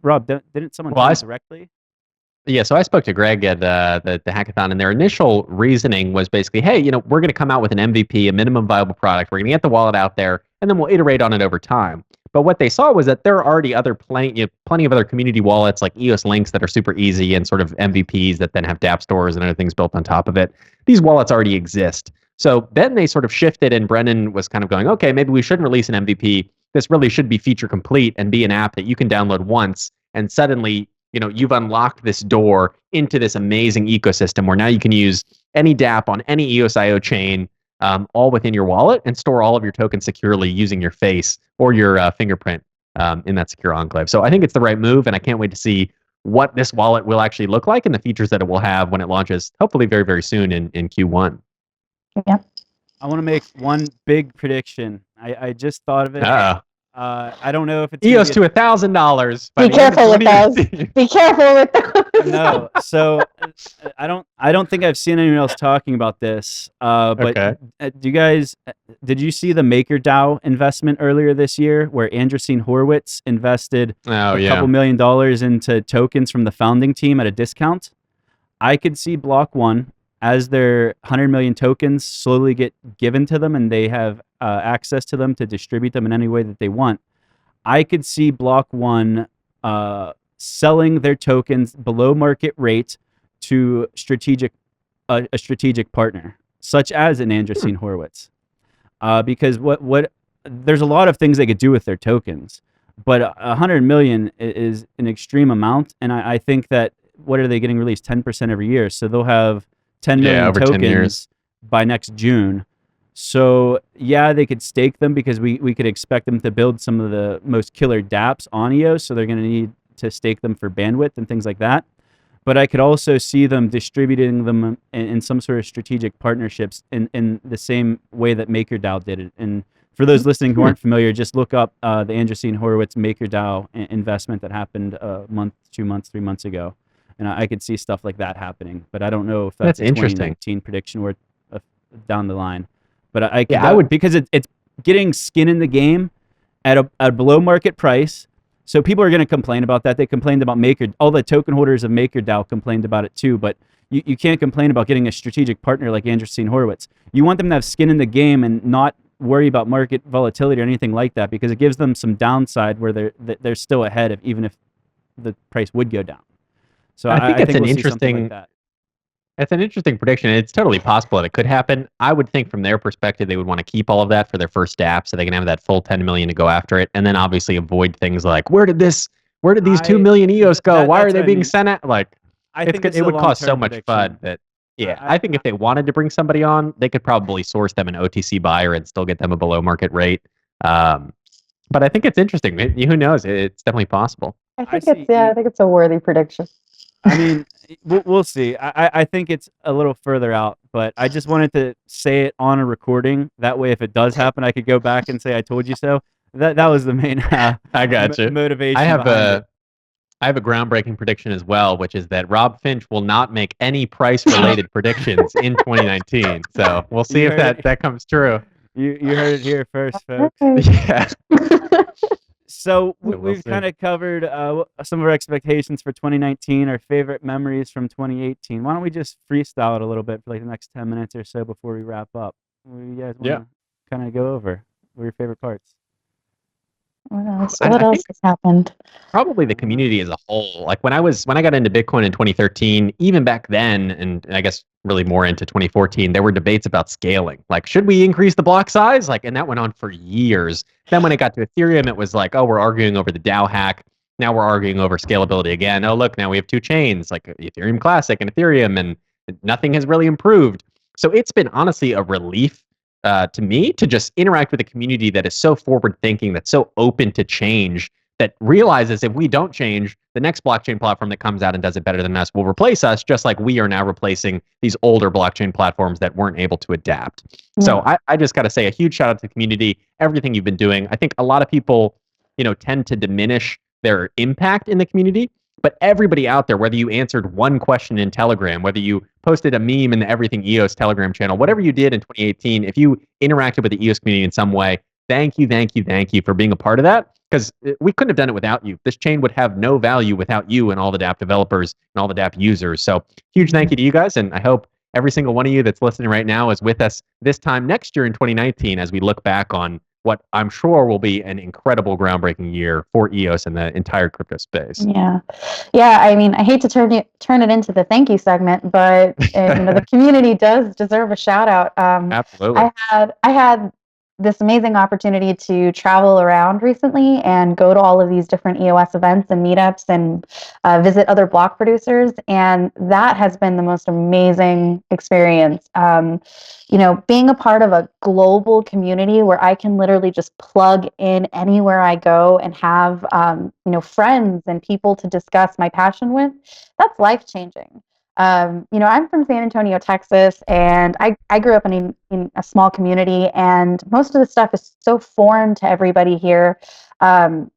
Rob, didn't someone comment directly? Yeah, so I spoke to Greg at the hackathon, and their initial reasoning was basically, hey, we're going to come out with an MVP, a minimum viable product. We're going to get the wallet out there, and then we'll iterate on it over time. But what they saw was that there are already plenty of other community wallets like EOS Links that are super easy and sort of MVPs that then have dApp stores and other things built on top of it. These wallets already exist. So then they sort of shifted, and Brendan was kind of going, okay, maybe we shouldn't release an MVP. This really should be feature complete and be an app that you can download once, and suddenly you've unlocked this door into this amazing ecosystem where now you can use any dApp on any EOSIO chain, all within your wallet, and store all of your tokens securely using your face or your fingerprint in that secure enclave. So I think it's the right move, and I can't wait to see what this wallet will actually look like and the features that it will have when it launches, hopefully very, very soon in Q1. Yeah. I want to make one big prediction. I just thought of it. I don't know if it's EOS to $1,000. Be careful with those. Be careful with those. No, so I don't think I've seen anyone else talking about this. But did you see the MakerDAO investment earlier this year, where Andreessen Horowitz invested a couple $1 million into tokens from the founding team at a discount? I could see Block.one, as their 100 million tokens slowly get given to them and they have access to them to distribute them in any way that they want, I could see Block.one selling their tokens below market rate to a strategic partner, such as an Andreessen Horowitz. Because there's a lot of things they could do with their tokens, but 100 million is an extreme amount, and I think that, what are they getting released? 10% every year, so they'll have 10 million tokens by next June. So they could stake them, because we could expect them to build some of the most killer dApps on EOS, so they're going to need to stake them for bandwidth and things like that. But I could also see them distributing them in some sort of strategic partnerships in the same way that MakerDAO did it. And for those listening who aren't familiar, just look up the Andreessen Horowitz MakerDAO investment that happened a month, 2 months, 3 months ago. And I could see stuff like that happening, but I don't know if that's a interesting 2019 prediction or down the line. But I would, because it's getting skin in the game at a below market price. So people are going to complain about that. They complained about all the token holders of MakerDAO complained about it too. But you can't complain about getting a strategic partner like Andreessen Horowitz. You want them to have skin in the game and not worry about market volatility or anything like that, because it gives them some downside where they're still ahead of, even if the price would go down. So I think it's we'll see something like that. It's an interesting prediction. It's totally possible that it could happen. I would think from their perspective, they would want to keep all of that for their first dApp, so they can have that full 10 million to go after it, and then obviously avoid things like, where did these 2 million EOS go? Why are they being sent out? Like, it would cause so much fun that, I think if they wanted to bring somebody on, they could probably source them an OTC buyer and still get them a below market rate. But I think it's interesting. Who knows? It's definitely possible. I think it's a worthy prediction. I mean, we'll see. I think it's a little further out, but I just wanted to say it on a recording. That way, if it does happen, I could go back and say I told you so. That was the main I got you. motivation. I I have a groundbreaking prediction as well, which is that Rob Finch will not make any price-related predictions in 2019. So we'll see if that comes true. You heard it here first, folks. Yeah. So We'll we've see. kind of covered some of our expectations for 2019, our favorite memories from 2018. Why don't we just freestyle it a little bit for like the next 10 minutes or so before we wrap up? What do you guys want to kind of go over? What are your favorite parts? What else? I What else think has happened? probably the community as a whole. Like when I got into Bitcoin in 2013, even back then, and I guess really more into 2014, there were debates about scaling. Like, should we increase the block size? Like, and that went on for years. Then when it got to Ethereum, it was like, oh, we're arguing over the DAO hack. Now we're arguing over scalability again. Oh, look, now we have two chains, like Ethereum Classic and Ethereum, and nothing has really improved. So it's been honestly a relief to me to just interact with a community that is so forward thinking, that's so open to change, that realizes if we don't change, the next blockchain platform that comes out and does it better than us will replace us, just like we are now replacing these older blockchain platforms that weren't able to adapt. So I just got to say a huge shout out to the community, everything you've been doing. I think a lot of people, tend to diminish their impact in the community, but everybody out there, whether you answered one question in Telegram, whether you posted a meme in the Everything EOS Telegram channel, whatever you did in 2018, if you interacted with the EOS community in some way, thank you for being a part of that, because we couldn't have done it without you. This chain would have no value without you and all the dApp developers and all the dApp users. So huge thank you to you guys, and I hope every single one of you that's listening right now is with us this time next year in 2019 as we look back on what I'm sure will be an incredible groundbreaking year for EOS and the entire crypto space. Yeah. I mean, I hate to turn it into the thank you segment, but the community does deserve a shout out. Absolutely. I had this amazing opportunity to travel around recently and go to all of these different EOS events and meetups and visit other block producers, and that has been the most amazing experience. Being a part of a global community where I can literally just plug in anywhere I go and have friends and people to discuss my passion with, that's life changing. I'm from San Antonio, Texas, and I grew up in a small community, and most of the stuff is so foreign to everybody here. Being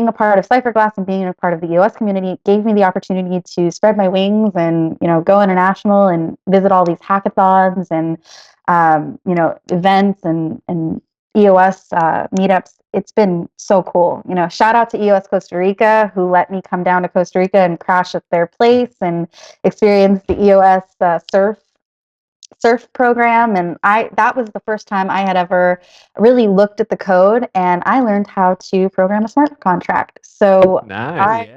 a part of Cypherglass and being a part of the EOS community gave me the opportunity to spread my wings and, go international and visit all these hackathons and, events and EOS meetups. It's been so cool. Shout out to EOS Costa Rica, who let me come down to Costa Rica and crash at their place and experience the EOS surf program. And that was the first time I had ever really looked at the code, and I learned how to program a smart contract. So nice.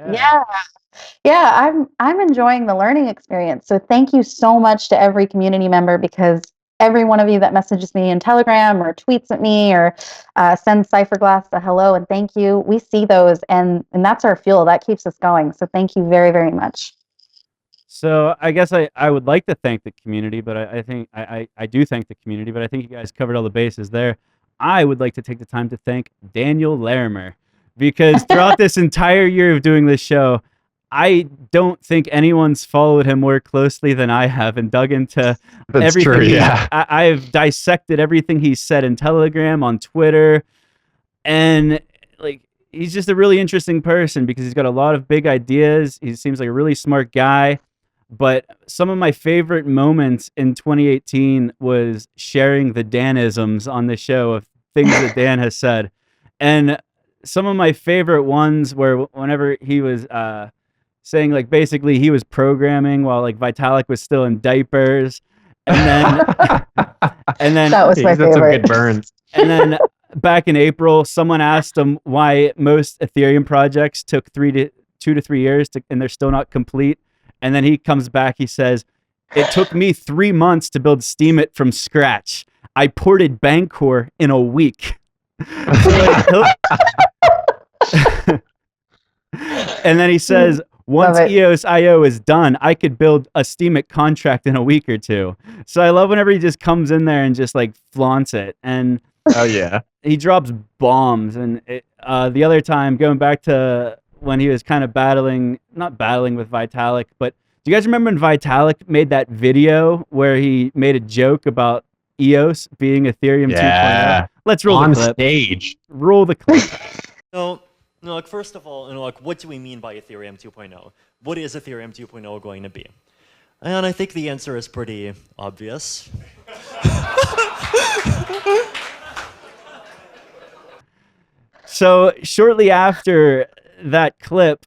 I'm enjoying the learning experience. So thank you so much to every community member, because every one of you that messages me in Telegram or tweets at me or sends Cypherglass a hello and thank you, we see those, and that's our fuel. That keeps us going. So thank you very, very much. So I guess I would like to thank the community, but I think I do thank the community, but I think you guys covered all the bases there. I would like to take the time to thank Daniel Larimer, because throughout this entire year of doing this show, I don't think anyone's followed him more closely than I have and dug into everything. True, yeah. I've dissected everything he's said in Telegram, on Twitter, and he's just a really interesting person because he's got a lot of big ideas. He seems like a really smart guy. But some of my favorite moments in 2018 was sharing the Danisms on the show of things that Dan has said. And some of my favorite ones were whenever he was saying basically he was programming while Vitalik was still in diapers. And then that was my favorite. Some good burns. And then back in April, someone asked him why most Ethereum projects took 2 to 3 years and they're still not complete. And then he comes back, he says, it took me 3 months to build Steemit from scratch. I ported Bancor in a week. And then he says, once EOSIO is done, I could build a Steemit contract in a week or two. So I love whenever he just comes in there and just flaunts it. And oh yeah, he drops bombs. And the other time, going back to when he was kind of not battling with Vitalik, but do you guys remember when Vitalik made that video where he made a joke about EOS being Ethereum 2.0? Let's roll the clip. On stage. Roll the clip. So Like first of all, like what do we mean by Ethereum 2.0? What is Ethereum 2.0 going to be? And I think the answer is pretty obvious. So shortly after that clip,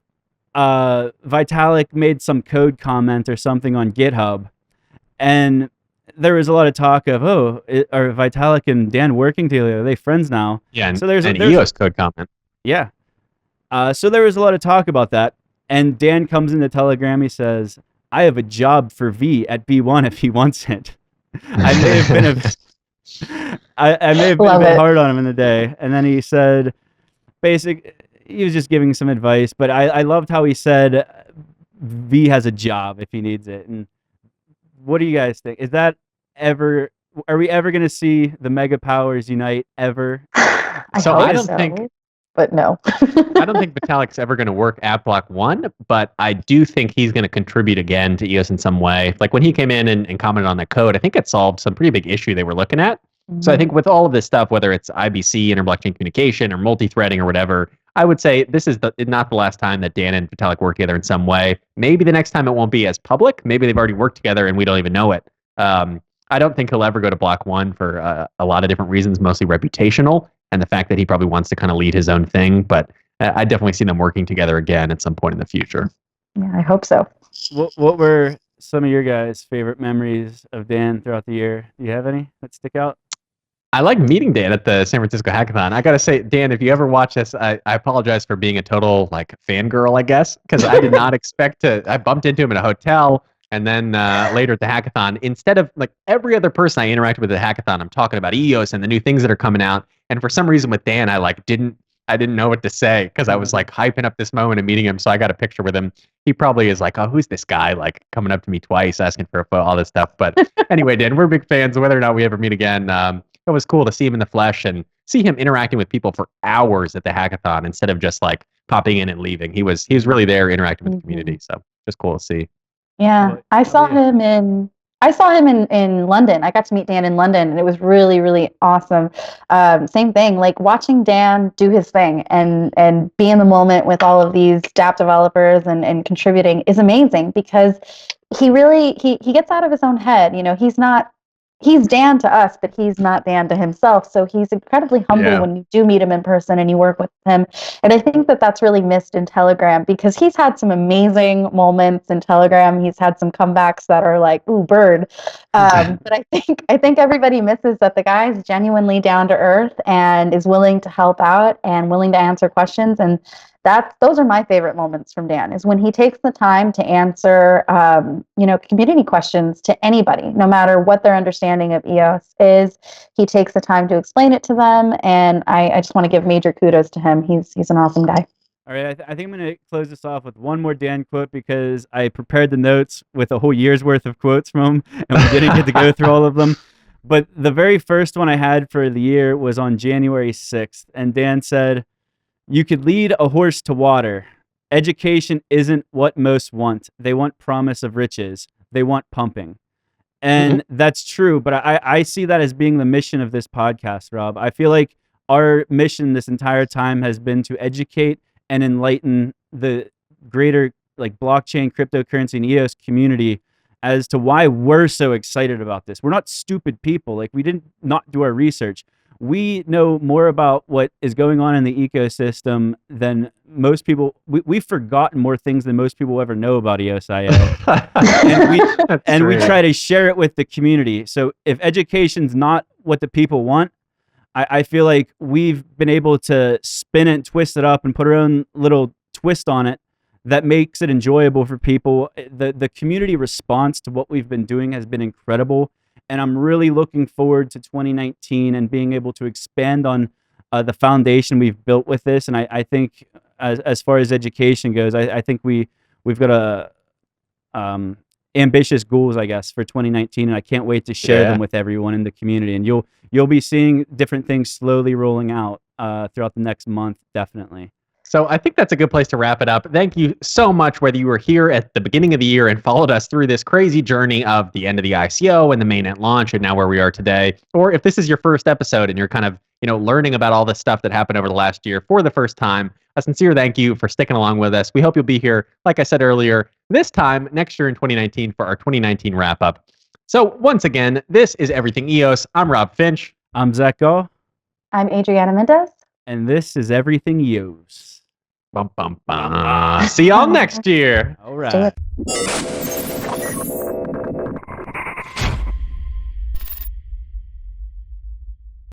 Vitalik made some code comment or something on GitHub, and there was a lot of talk of, are Vitalik and Dan working together? Are they friends now? Yeah, so there's an EOS code comment. Yeah. So there was a lot of talk about that, and Dan comes into Telegram. He says, "I have a job for V at B1 if he wants it." I may have been I may have been a bit hard on him in the day, and then he said, he was just giving some advice, but I loved how he said V has a job if he needs it. And what do you guys think? Is that are we ever going to see the mega powers unite ever? I don't think, but no. I don't think Vitalik's ever going to work at block.one, but I do think he's going to contribute again to EOS in some way. Like when he came in and commented on the code, I think it solved some pretty big issue they were looking at. So I think with all of this stuff, whether it's IBC, inter-blockchain communication, or multi-threading or whatever, I would say this is not the last time that Dan and Vitalik work together in some way. Maybe the next time it won't be as public. Maybe they've already worked together and we don't even know it. I don't think he'll ever go to block.one for a lot of different reasons, mostly reputational, and the fact that he probably wants to kind of lead his own thing. But I definitely see them working together again at some point in the future. Yeah, I hope so. What were some of your guys' favorite memories of Dan throughout the year? Do you have any that stick out? I like meeting Dan at the San Francisco Hackathon. I got to say, Dan, if you ever watch this, I apologize for being a total fangirl, I guess, because I did not expect to. I bumped into him in a hotel, and then later at the hackathon, instead of every other person I interacted with at the hackathon, I'm talking about EOS and the new things that are coming out. And for some reason with Dan, I didn't know what to say because I was hyping up this moment and meeting him. So I got a picture with him. He probably is oh, who's this guy? Coming up to me twice, asking for a photo, all this stuff. But anyway, Dan, we're big fans. Whether or not we ever meet again, it was cool to see him in the flesh and see him interacting with people for hours at the hackathon instead of just popping in and leaving. He was really there interacting with the community. So just cool to see. Yeah, I saw him in London. I got to meet Dan in London, and it was really, really awesome. Same thing, watching Dan do his thing and be in the moment with all of these dApp developers and contributing is amazing because he really he gets out of his own head. He's Dan to us, but he's not Dan to himself. So he's incredibly humble when you do meet him in person and you work with him. And I think that that's really missed in Telegram because he's had some amazing moments in Telegram. He's had some comebacks that are ooh, bird. But I think everybody misses that the guy is genuinely down to earth and is willing to help out and willing to answer questions. And those are my favorite moments from Dan is when he takes the time to answer, community questions to anybody, no matter what their understanding of EOS is. He takes the time to explain it to them, and I just want to give major kudos to him. He's an awesome guy. All right, I think I'm going to close this off with one more Dan quote because I prepared the notes with a whole year's worth of quotes from him, and we didn't get to go through all of them. But the very first one I had for the year was on January 6th, and Dan said, "You could lead a horse to water. Education isn't what most want. They want promise of riches. They want pumping." And that's true, but I see that as being the mission of this podcast, Rob. I feel like our mission this entire time has been to educate and enlighten the greater blockchain, cryptocurrency, and EOS community as to why we're so excited about this. We're not stupid people. We didn't not do our research. We know more about what is going on in the ecosystem than most people. We've forgotten more things than most people ever know about EOSIO. and we try to share it with the community. So if education's not what the people want, I feel like we've been able to spin it, twist it up, and put our own little twist on it that makes it enjoyable for people. The community response to what we've been doing has been incredible. And I'm really looking forward to 2019 and being able to expand on the foundation we've built with this. And I think as far as education goes, I think we've got ambitious goals, I guess, for 2019. And I can't wait to share them with everyone in the community. And you'll be seeing different things slowly rolling out throughout the next month, definitely. So I think that's a good place to wrap it up. Thank you so much, whether you were here at the beginning of the year and followed us through this crazy journey of the end of the ICO and the mainnet launch and now where we are today, or if this is your first episode and you're kind of learning about all the stuff that happened over the last year for the first time. A sincere thank you for sticking along with us. We hope you'll be here, like I said earlier, this time next year in 2019 for our 2019 wrap up. So once again, this is Everything EOS. I'm Rob Finch. I'm Zack Gall. I'm Adrianna Mendez. And this is Everything EOS. Bum, bum, bum. See y'all next year. All right.